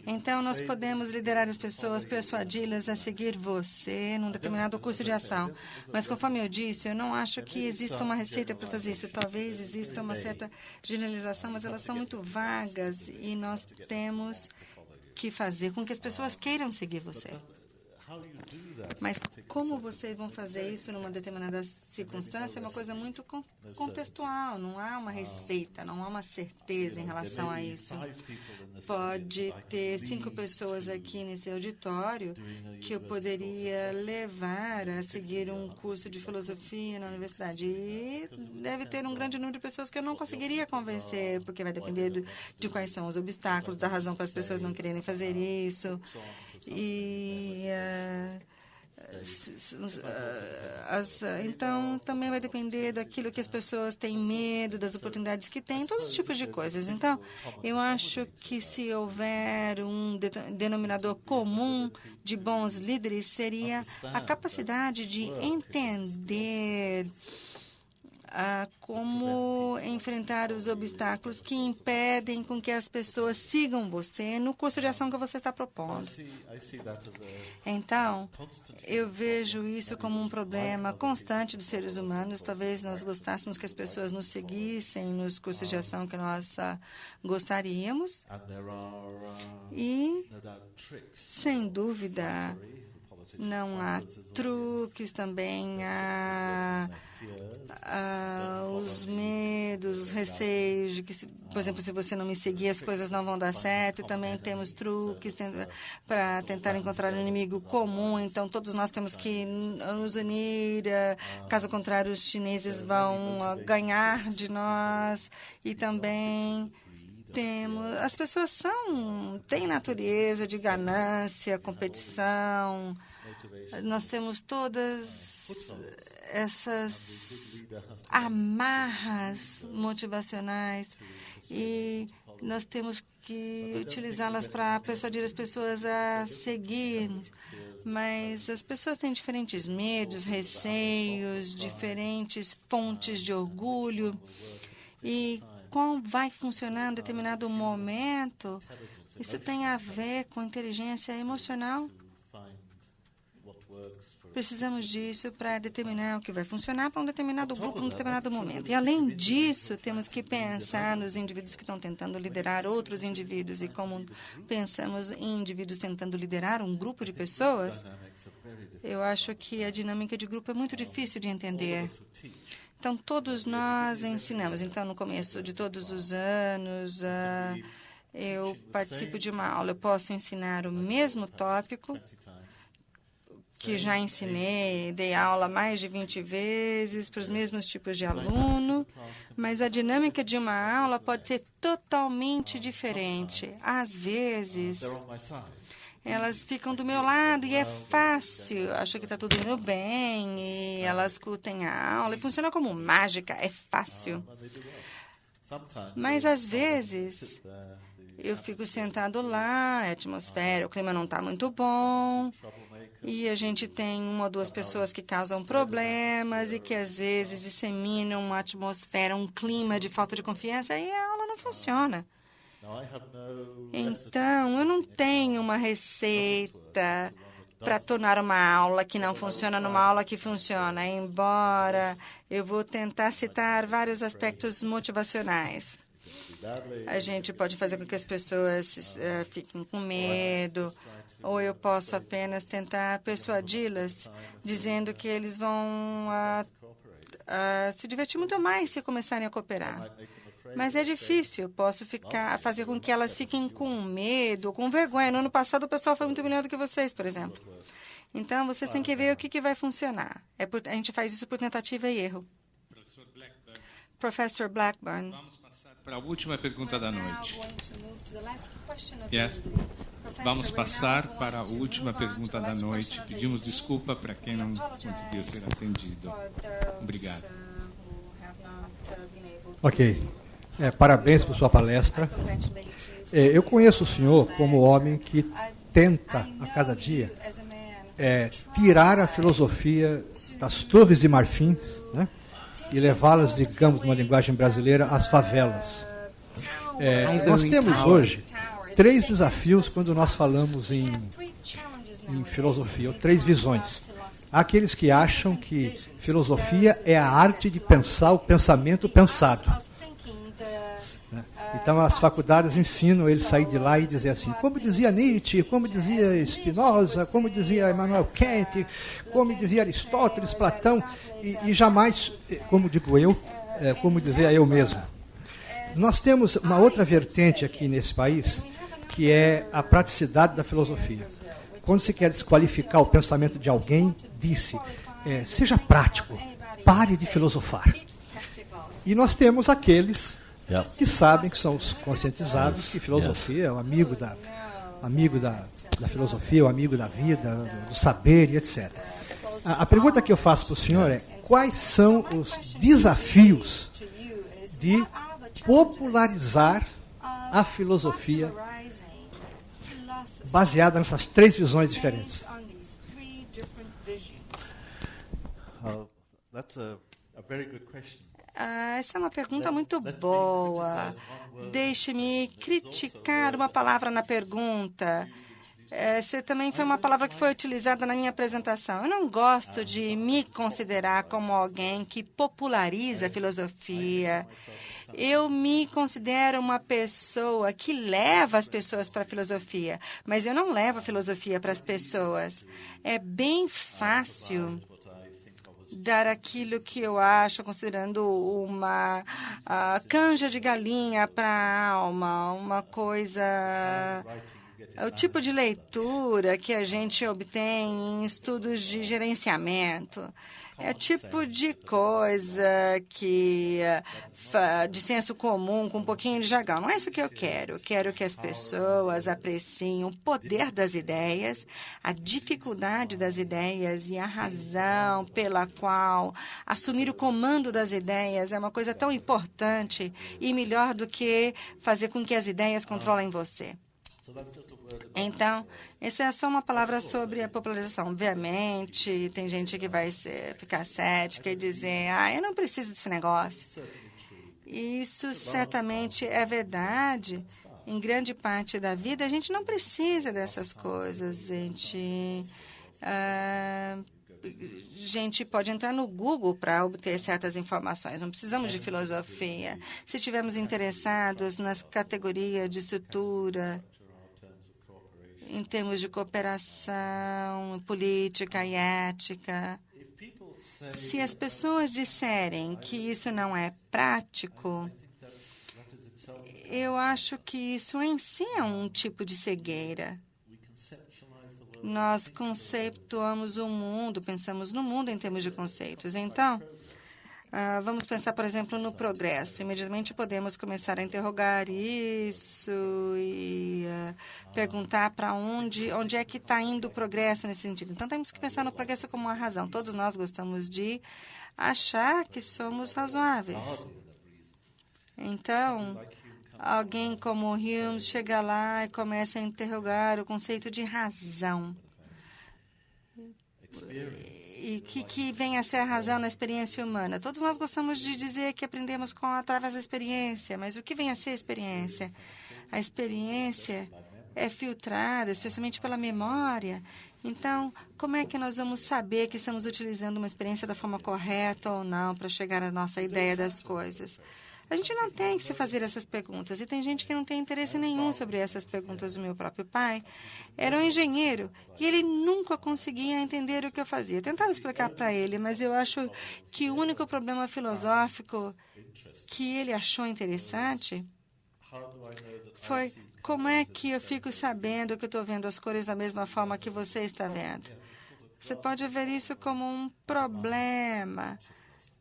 Então, nós podemos liderar as pessoas, persuadi-las a seguir você num determinado curso de ação. Mas, conforme eu disse, eu não acho que exista uma receita para fazer isso. Talvez exista uma certa generalização, mas elas são muito vagas e nós temos que fazer com que as pessoas queiram seguir você. Mas como vocês vão fazer isso numa determinada circunstância é uma coisa muito contextual. Não há uma receita, não há uma certeza em relação a isso. Pode ter 5 pessoas aqui nesse auditório que eu poderia levar a seguir um curso de filosofia na universidade. E deve ter um grande número de pessoas que eu não conseguiria convencer, porque vai depender de quais são os obstáculos, da razão para as pessoas não quererem fazer isso. E... então, também vai depender daquilo que as pessoas têm medo, das oportunidades que têm, todos os tipos de coisas. Então, eu acho que se houver um denominador comum de bons líderes, seria a capacidade de entender como enfrentar os obstáculos que impedem com que as pessoas sigam você no curso de ação que você está propondo. Então, eu vejo isso como um problema constante dos seres humanos. Talvez nós gostássemos que as pessoas nos seguissem nos cursos de ação que nós gostaríamos. E, sem dúvida, não há truques, também há os medos, os receios de que, por exemplo, se você não me seguir, as coisas não vão dar certo. Também temos truques para tentar encontrar um inimigo comum. Então, todos nós temos que nos unir. Caso contrário, os chineses vão ganhar de nós. E também as pessoas têm natureza de ganância, competição. Nós temos todas essas amarras motivacionais e nós temos que utilizá-las para persuadir as pessoas a seguirmos. Mas as pessoas têm diferentes medos, receios, diferentes fontes de orgulho. E como vai funcionar em determinado momento, isso tem a ver com inteligência emocional. Precisamos disso para determinar o que vai funcionar para um determinado grupo, num determinado momento. E, além disso, temos que pensar nos indivíduos que estão tentando liderar outros indivíduos. E como pensamos em indivíduos tentando liderar um grupo de pessoas, eu acho que a dinâmica de grupo é muito difícil de entender. Então, todos nós ensinamos. Então, no começo de todos os anos, eu participo de uma aula. Eu posso ensinar o mesmo tópico que já ensinei, dei aula mais de 20 vezes para os mesmos tipos de aluno, mas a dinâmica de uma aula pode ser totalmente diferente. Às vezes, elas ficam do meu lado e é fácil, acho que está tudo indo bem, e elas curtem a aula, e funciona como mágica, é fácil. Mas, às vezes, eu fico sentado lá, a atmosfera, o clima não está muito bom, e a gente tem 1 ou 2 pessoas que causam problemas e que, às vezes, disseminam uma atmosfera, um clima de falta de confiança, e a aula não funciona. Então, eu não tenho uma receita para tornar uma aula que não funciona numa aula que funciona, embora eu vou tentar citar vários aspectos motivacionais. A gente pode fazer com que as pessoas fiquem com medo, ou eu posso apenas tentar persuadi-las, dizendo que eles vão se divertir muito mais se começarem a cooperar. Mas é difícil, eu posso fazer com que elas fiquem com medo, com vergonha. No ano passado, o pessoal foi muito melhor do que vocês, por exemplo. Então, vocês têm que ver o que vai funcionar. A gente faz isso por tentativa e erro. Professor Blackburn.
Para a última pergunta da noite.
Yes.
Vamos passar para a última pergunta da noite. Pedimos desculpa para quem não conseguiu ser atendido. Obrigado.
Ok. Parabéns por sua palestra. Eu conheço o senhor como homem que tenta, a cada dia, tirar a filosofia das Torres de Marfim, né, e levá-las, digamos, numa linguagem brasileira, às favelas. Nós temos hoje 3 desafios quando nós falamos em filosofia, ou 3 visões. Há aqueles que acham que filosofia é a arte de pensar o pensamento pensado. Então, as faculdades ensinam ele a sair de lá e dizer assim, como dizia Nietzsche, como dizia Spinoza, como dizia Immanuel Kant, como dizia Aristóteles, Platão, e jamais, como digo eu, como dizia eu mesmo. Nós temos uma outra vertente aqui nesse país, que é a praticidade da filosofia. Quando se quer desqualificar o pensamento de alguém, disse, seja prático, pare de filosofar. E nós temos aqueles que sabem, que são os conscientizados, que filosofia é o amigo da filosofia, o amigo da vida, do saber e etc. A pergunta que eu faço para o senhor é, quais são os desafios de popularizar a filosofia baseada nessas 3 visões diferentes?
That's a very good question.
Essa é uma pergunta muito boa. Deixe-me criticar uma palavra na pergunta. Essa também foi uma palavra que foi utilizada na minha apresentação. Eu não gosto de me considerar como alguém que populariza a filosofia. Eu me considero uma pessoa que leva as pessoas para a filosofia, mas eu não levo a filosofia para as pessoas. É bem fácil dar aquilo que eu acho, considerando uma canja de galinha para a alma, uma coisa... o tipo de leitura que a gente obtém em estudos de gerenciamento. É o tipo de coisa que de senso comum, com um pouquinho de jargão. Não é isso que eu quero. Eu quero que as pessoas apreciem o poder das ideias, a dificuldade das ideias e a razão pela qual assumir o comando das ideias é uma coisa tão importante e melhor do que fazer com que as ideias controlem você. Então, essa é só uma palavra sobre a popularização. Obviamente, tem gente que vai ficar cética e dizer, eu não preciso desse negócio. Isso certamente é verdade. Em grande parte da vida, a gente não precisa dessas coisas. A gente pode entrar no Google para obter certas informações. Não precisamos de filosofia. Se estivermos interessados nas categorias de estrutura, em termos de cooperação, política e ética. Se as pessoas disserem que isso não é prático, eu acho que isso em si é um tipo de cegueira. Nós conceituamos o mundo, pensamos no mundo em termos de conceitos. Então, vamos pensar, por exemplo, no progresso. Imediatamente podemos começar a interrogar isso e perguntar para onde é que está indo o progresso nesse sentido. Então, temos que pensar no progresso como uma razão. Todos nós gostamos de achar que somos razoáveis. Então, alguém como Hume chega lá e começa a interrogar o conceito de razão. E o que vem a ser a razão na experiência humana? Todos nós gostamos de dizer que aprendemos através da experiência, mas o que vem a ser a experiência? A experiência é filtrada, especialmente pela memória. Então, como é que nós vamos saber que estamos utilizando uma experiência da forma correta ou não para chegar à nossa ideia das coisas? A gente não tem que se fazer essas perguntas, e tem gente que não tem interesse nenhum sobre essas perguntas. O meu próprio pai era um engenheiro e ele nunca conseguia entender o que eu fazia. Eu tentava explicar para ele, mas eu acho que o único problema filosófico que ele achou interessante foi como é que eu fico sabendo que eu estou vendo as cores da mesma forma que você está vendo. Você pode ver isso como um problema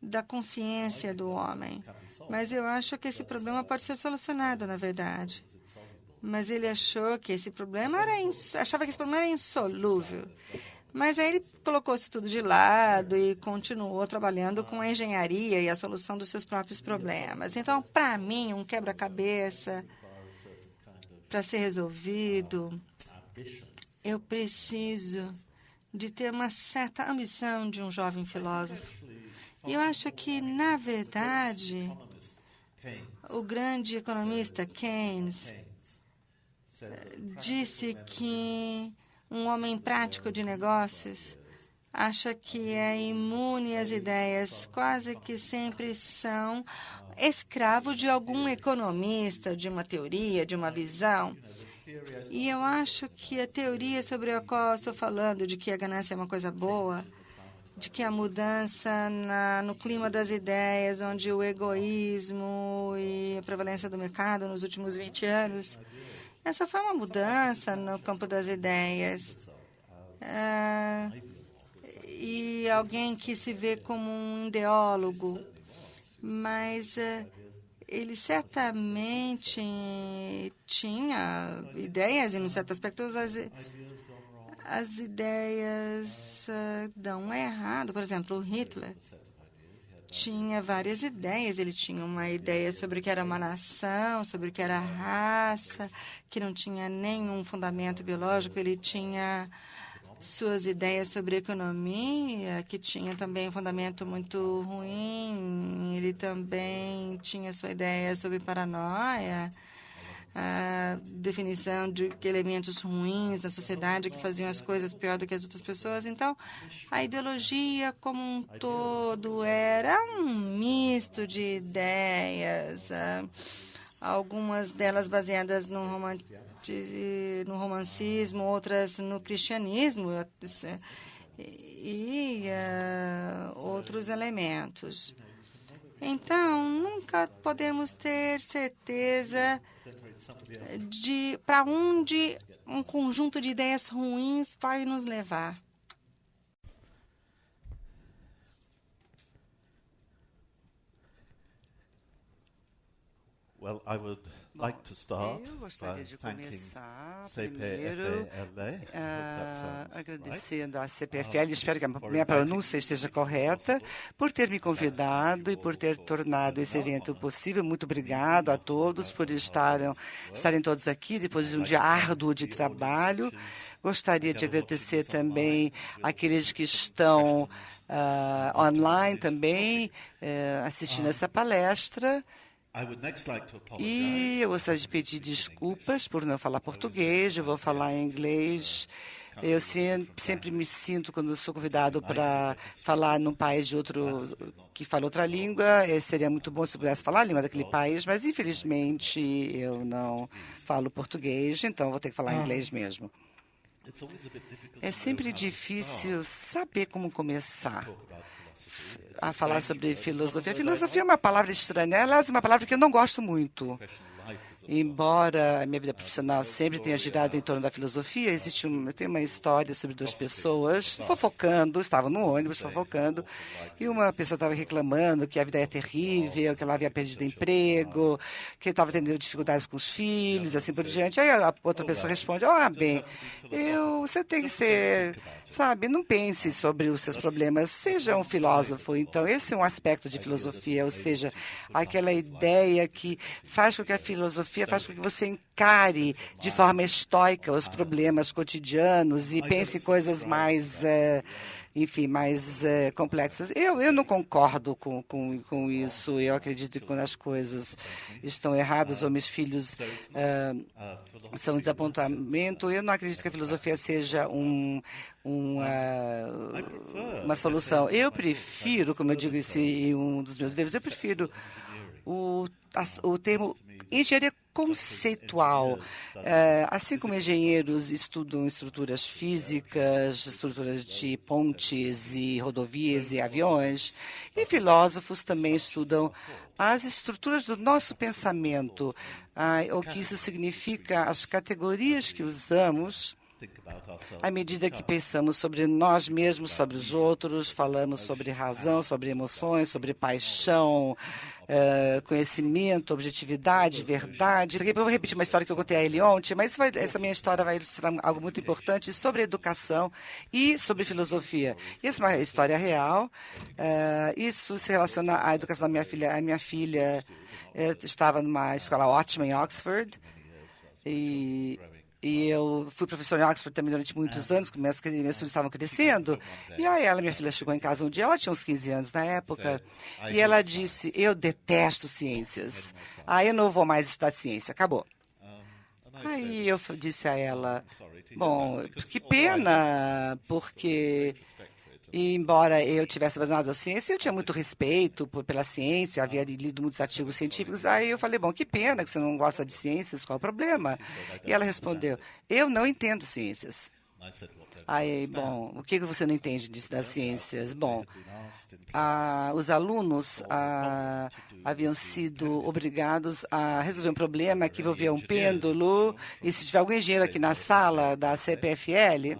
da consciência do homem. Mas eu acho que esse problema pode ser solucionado, na verdade. mas ele achou que esse problema achava que esse problema era insolúvel. Mas aí ele colocou isso tudo de lado e continuou trabalhando com a engenharia e a solução dos seus próprios problemas. Então, para mim, um quebra-cabeça, para ser resolvido, eu preciso de ter uma certa ambição de um jovem filósofo. E eu acho que, na verdade, o grande economista Keynes disse que um homem prático de negócios acha que é imune às ideias, quase que sempre são escravo de algum economista, de uma teoria, de uma visão. E eu acho que a teoria sobre a qual eu estou falando, de que a ganância é uma coisa boa, de que a mudança no clima das ideias, onde o egoísmo e a prevalência do mercado nos últimos 20 anos, essa foi uma mudança no campo das ideias. E alguém que se vê como um ideólogo, mas ele certamente tinha ideias, e, em certos aspectos, as ideias dão errado. Por exemplo, o Hitler tinha várias ideias. Ele tinha uma ideia sobre o que era uma nação, sobre o que era raça, que não tinha nenhum fundamento biológico. Ele tinha suas ideias sobre economia, que tinha também um fundamento muito ruim. Ele também tinha sua ideia sobre paranoia, a definição de elementos ruins da sociedade que faziam as coisas pior do que as outras pessoas. Então, a ideologia como um todo era um misto de ideias, algumas delas baseadas no romancismo, outras no cristianismo e outros elementos. Então, nunca podemos ter certeza de para onde um conjunto de ideias ruins vai nos levar.
Well, I would like to start
eu gostaria de começar
primeiro
agradecendo à CPFL, espero que a minha pronúncia esteja correta, por ter me convidado e por ter tornado esse evento possível. Muito obrigado a todos por estarem todos aqui depois de um dia árduo de trabalho. Gostaria de agradecer também àqueles que estão online também assistindo essa palestra. E eu gostaria de pedir desculpas por não falar português, eu vou falar em inglês. Eu sempre me sinto, quando sou convidado para falar num país de outro que fala outra língua, seria muito bom se eu pudesse falar a língua daquele país, mas infelizmente eu não falo português, então vou ter que falar inglês mesmo. É sempre difícil saber como começar a falar sobre filosofia. Filosofia é uma palavra estranha, ela é uma palavra que eu não gosto muito. Embora a minha vida profissional sempre tenha girado em torno da filosofia, tem uma história sobre duas pessoas fofocando, estavam no ônibus fofocando, e uma pessoa estava reclamando que a vida é terrível, que ela havia perdido emprego, que estava tendo dificuldades com os filhos, assim por diante. Aí a outra pessoa responde, bem, você tem que ser, sabe, não pense sobre os seus problemas, seja um filósofo. Então, esse é um aspecto de filosofia, ou seja, aquela ideia que faz com que a filosofia faz com que você encare de forma estoica os problemas cotidianos e pense em coisas mais, mais complexas. Eu não concordo com isso. Eu acredito que quando as coisas estão erradas ou meus filhos são um desapontamento, eu não acredito que a filosofia seja uma solução. Eu prefiro, como eu digo isso em um dos meus livros, eu prefiro o termo engenharia conceitual. Assim como engenheiros estudam estruturas físicas, estruturas de pontes e rodovias e aviões, e filósofos também estudam as estruturas do nosso pensamento, o que isso significa, as categorias que usamos À medida que pensamos sobre nós mesmos, sobre os outros, falamos sobre razão, sobre emoções, sobre paixão, conhecimento, objetividade, verdade. Isso aqui eu vou repetir uma história que eu contei a ele ontem, mas essa minha história vai ilustrar algo muito importante sobre educação e sobre filosofia. E essa é uma história real. Isso se relaciona à educação da minha filha. A minha filha estava numa escola ótima em Oxford e eu fui professor em Oxford também durante muitos anos, quando meus filhos estavam crescendo. E aí minha filha, chegou em casa um dia, ela tinha uns 15 anos na época, e ela disse, eu detesto ciências. Eu não vou mais estudar ciência, acabou. Aí eu disse a ela, bom, que pena, porque embora eu tivesse abandonado a ciência, eu tinha muito respeito pela ciência, havia lido muitos artigos científicos. Aí eu falei, bom, que pena que você não gosta de ciências, qual é o problema? E ela respondeu, eu não entendo ciências. Aí, bom, o que você não entende das ciências? Bom, os alunos haviam sido obrigados a resolver um problema que envolvia um pêndulo, e se tiver algum engenheiro aqui na sala da CPFL,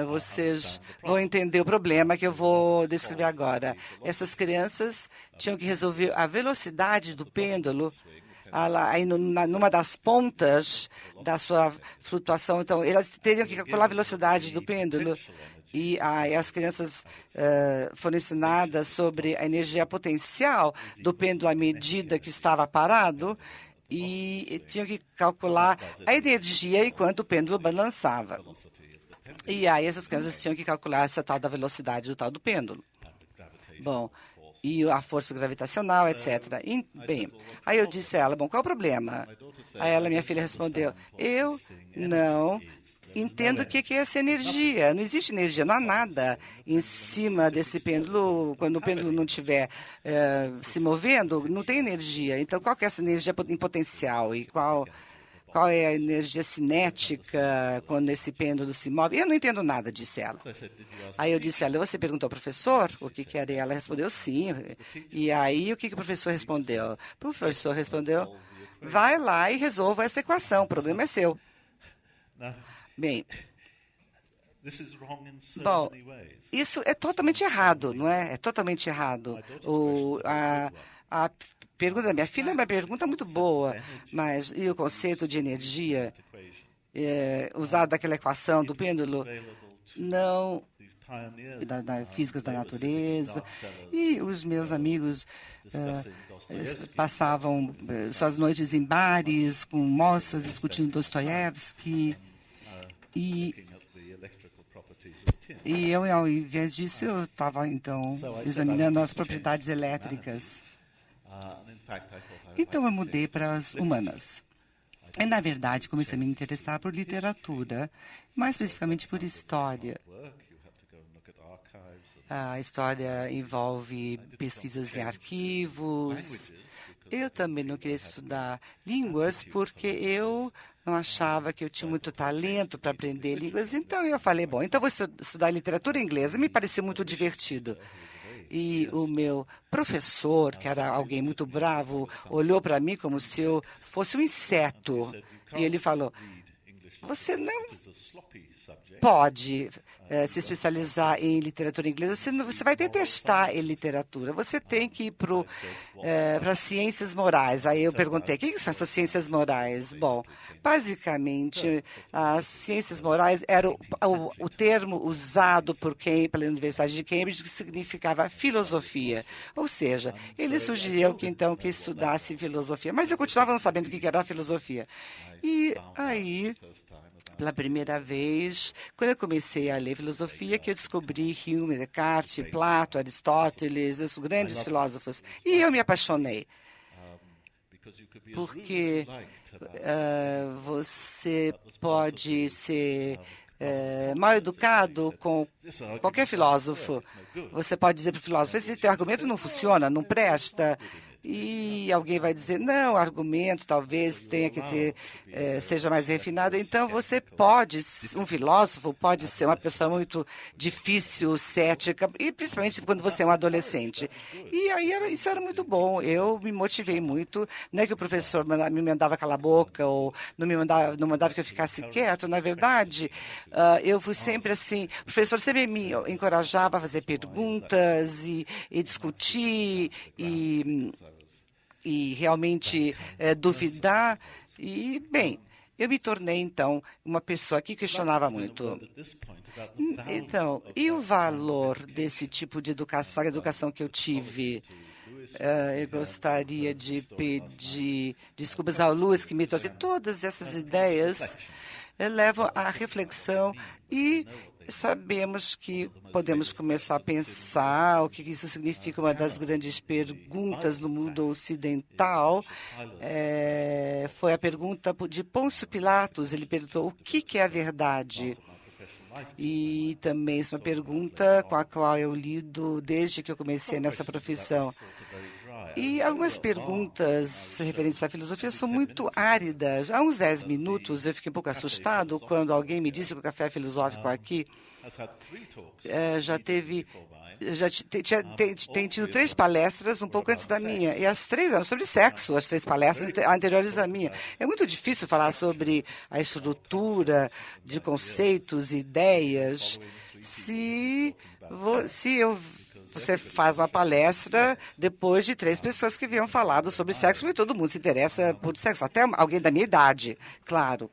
vocês vão entender o problema que eu vou descrever agora. Essas crianças tinham que resolver a velocidade do pêndulo aí numa das pontas da sua flutuação. Então, elas teriam que calcular a velocidade do pêndulo. E as crianças foram ensinadas sobre a energia potencial do pêndulo à medida que estava parado e tinham que calcular a energia enquanto o pêndulo balançava. E aí essas crianças tinham que calcular essa tal da velocidade do tal do pêndulo. Bom, e a força gravitacional, etc. Bem, aí eu disse a ela, bom, qual é o problema? Aí ela, minha filha, respondeu, eu não entendo o que é essa energia. Não existe energia, não há nada em cima desse pêndulo. Quando o pêndulo não estiver se movendo, não tem energia. Então, qual que é essa energia em potencial? E qual é a energia cinética quando esse pêndulo se move? Eu não entendo nada, disse ela. Aí eu disse a ela, você perguntou ao professor o que era? Ela respondeu sim. E aí o que o professor respondeu? O professor respondeu, vai lá e resolva essa equação, o problema é seu. Bem, bom, isso é totalmente errado, não é? É totalmente errado. A pergunta da minha filha é uma pergunta muito boa, mas e o conceito de energia usado daquela equação do pêndulo não da física da natureza? E os meus amigos passavam suas noites em bares com moças discutindo Dostoiévski e eu, ao invés disso, eu estava então examinando as propriedades elétricas. Então, eu mudei para as humanas. E, na verdade, comecei a me interessar por literatura, mais especificamente por história. A história envolve pesquisas em arquivos. Eu também não queria estudar línguas porque eu não achava que eu tinha muito talento para aprender línguas. Então, eu falei, bom, então vou estudar literatura inglesa. Me pareceu muito divertido. E o meu professor, que era alguém muito bravo, olhou para mim como se eu fosse um inseto. E ele falou, você não pode se especializar em literatura inglesa, você vai detestar em literatura. Você tem que ir para ciências morais. Aí eu perguntei, o que são essas ciências morais? Bom, basicamente, as ciências morais era o termo usado pela Universidade de Cambridge, que significava filosofia. Ou seja, ele sugeriu que estudasse filosofia. Mas eu continuava não sabendo o que era a filosofia. E aí, pela primeira vez, quando eu comecei a ler filosofia, que eu descobri Hume, Descartes, Plato, Aristóteles, os grandes filósofos. E eu me apaixonei. Porque você pode ser mal educado com qualquer filósofo. Você pode dizer para o filósofo, esse teu argumento não funciona, não presta. E alguém vai dizer, não, o argumento talvez tenha que ter, seja mais refinado. Então, você pode, um filósofo pode ser uma pessoa muito difícil, cética, e principalmente quando você é um adolescente. E aí isso era muito bom. Eu me motivei muito. Não é que o professor me mandava calar a boca ou não mandava que eu ficasse quieto. Na verdade, eu fui sempre assim. O professor sempre me encorajava a fazer perguntas e discutir e realmente duvidar. E, bem, eu me tornei, então, uma pessoa que questionava muito. Então, e o valor desse tipo de educação, a educação que eu tive? Eu gostaria de pedir desculpas ao Luiz, que me trouxe todas essas ideias, levam à reflexão e sabemos que podemos começar a pensar o que isso significa. Uma das grandes perguntas no mundo ocidental foi a pergunta de Pôncio Pilatos. Ele perguntou o que é a verdade. E também é uma pergunta com a qual eu lido desde que eu comecei nessa profissão. E algumas perguntas referentes à filosofia são muito áridas. Há uns 10 minutos eu fiquei um pouco assustado quando alguém me disse que o café filosófico aqui tem tido 3 palestras um pouco antes da minha, e as 3 eram sobre sexo, as 3 palestras anteriores à minha. É muito difícil falar sobre a estrutura de conceitos e ideias se você faz uma palestra depois de 3 pessoas que haviam falado sobre sexo, porque todo mundo se interessa por sexo, até alguém da minha idade, claro.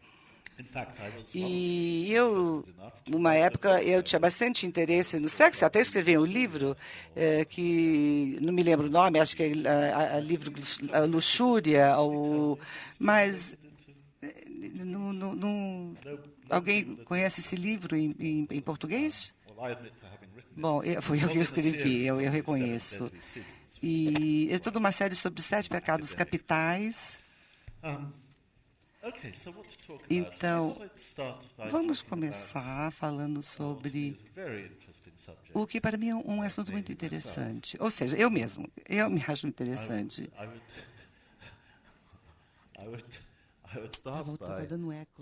E numa época, eu tinha bastante interesse no sexo, até escrevi um livro que, não me lembro o nome, acho que é livro Luxúria, mas alguém conhece esse livro em português? Bom, fui eu que escrevi, eu reconheço. E é toda uma série sobre 7 pecados capitais. Então, vamos começar falando sobre o que para mim é um assunto muito interessante. Ou seja, eu me acho interessante. Está dando eco.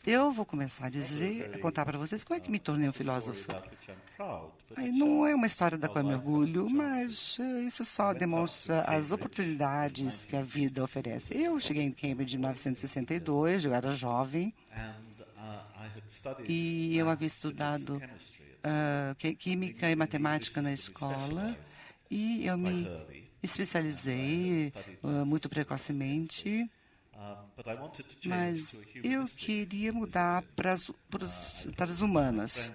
Eu vou começar a contar para vocês como é que me tornei um filósofo. Não é uma história da qual eu me orgulho, mas isso só demonstra as oportunidades que a vida oferece. Eu cheguei em Cambridge em 1962, eu era jovem, e eu havia estudado química e matemática na escola, e eu me especializei muito precocemente. Mas eu queria mudar para as humanas.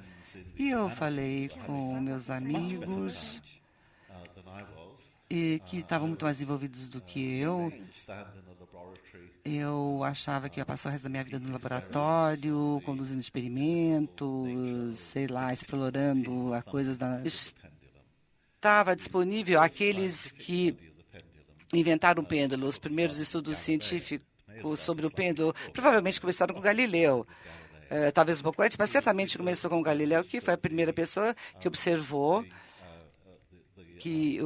E eu falei com meus amigos que estavam muito mais envolvidos do que eu. Eu achava que ia passar o resto da minha vida no laboratório, conduzindo experimentos, sei lá, explorando as coisas da... Estava disponível aqueles que inventaram o pêndulo, os primeiros estudos científicos sobre o pêndulo, provavelmente começaram com Galileu, talvez um pouco antes, mas certamente começou com Galileu, que foi a primeira pessoa que observou que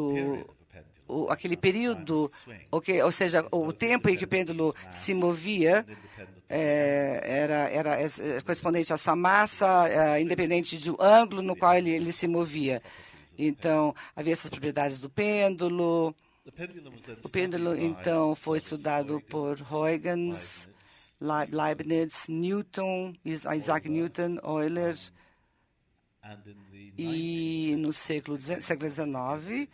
aquele período, ou seja, o tempo em que o pêndulo se movia era correspondente à sua massa, independente do ângulo no qual ele se movia. Então, havia essas propriedades do pêndulo. O pêndulo, então, foi estudado por Huygens, Leibniz, Newton, Isaac Newton, Euler, e no século XIX,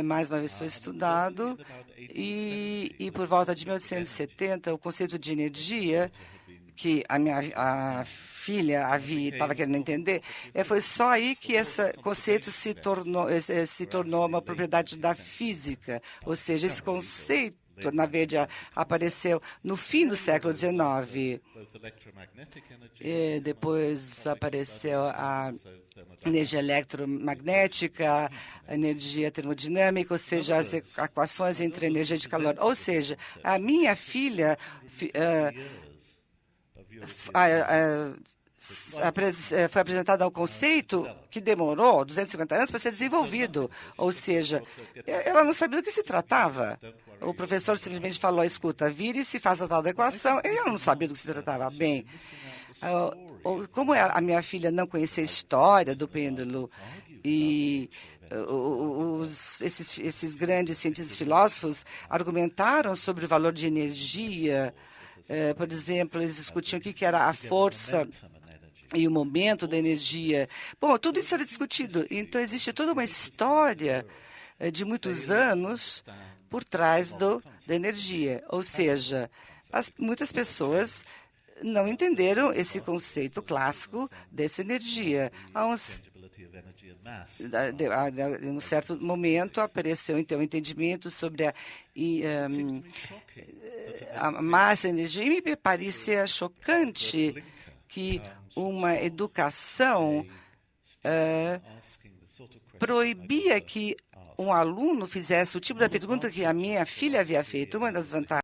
mais uma vez foi estudado, e por volta de 1870, o conceito de energia, que a filha estava querendo entender, foi só aí que esse conceito se tornou uma propriedade da física. Ou seja, esse conceito, na verdade, apareceu no fim do século XIX. E depois apareceu a energia eletromagnética, a energia termodinâmica, ou seja, as equações entre a energia de calor. Ou seja, a minha filha foi apresentado um conceito que demorou 250 anos para ser desenvolvido. Ou seja, ela não sabia do que se tratava. O professor simplesmente falou, escuta, vire-se, faça a tal da equação. Ela não sabia do que se tratava. Bem, como a minha filha não conhecia a história do pêndulo e esses grandes cientistas filósofos argumentaram sobre o valor de energia. Por exemplo, eles discutiam o que era a força e o momento da energia. Bom, tudo isso era discutido. Então, existe toda uma história de muitos anos por trás da energia. Ou seja, muitas pessoas não entenderam esse conceito clássico dessa energia. Em um certo momento, apareceu, então, o entendimento sobre a massa, a energia, e me parecia chocante que uma educação proibia que um aluno fizesse o tipo de pergunta que a minha filha havia feito. Uma das vantagens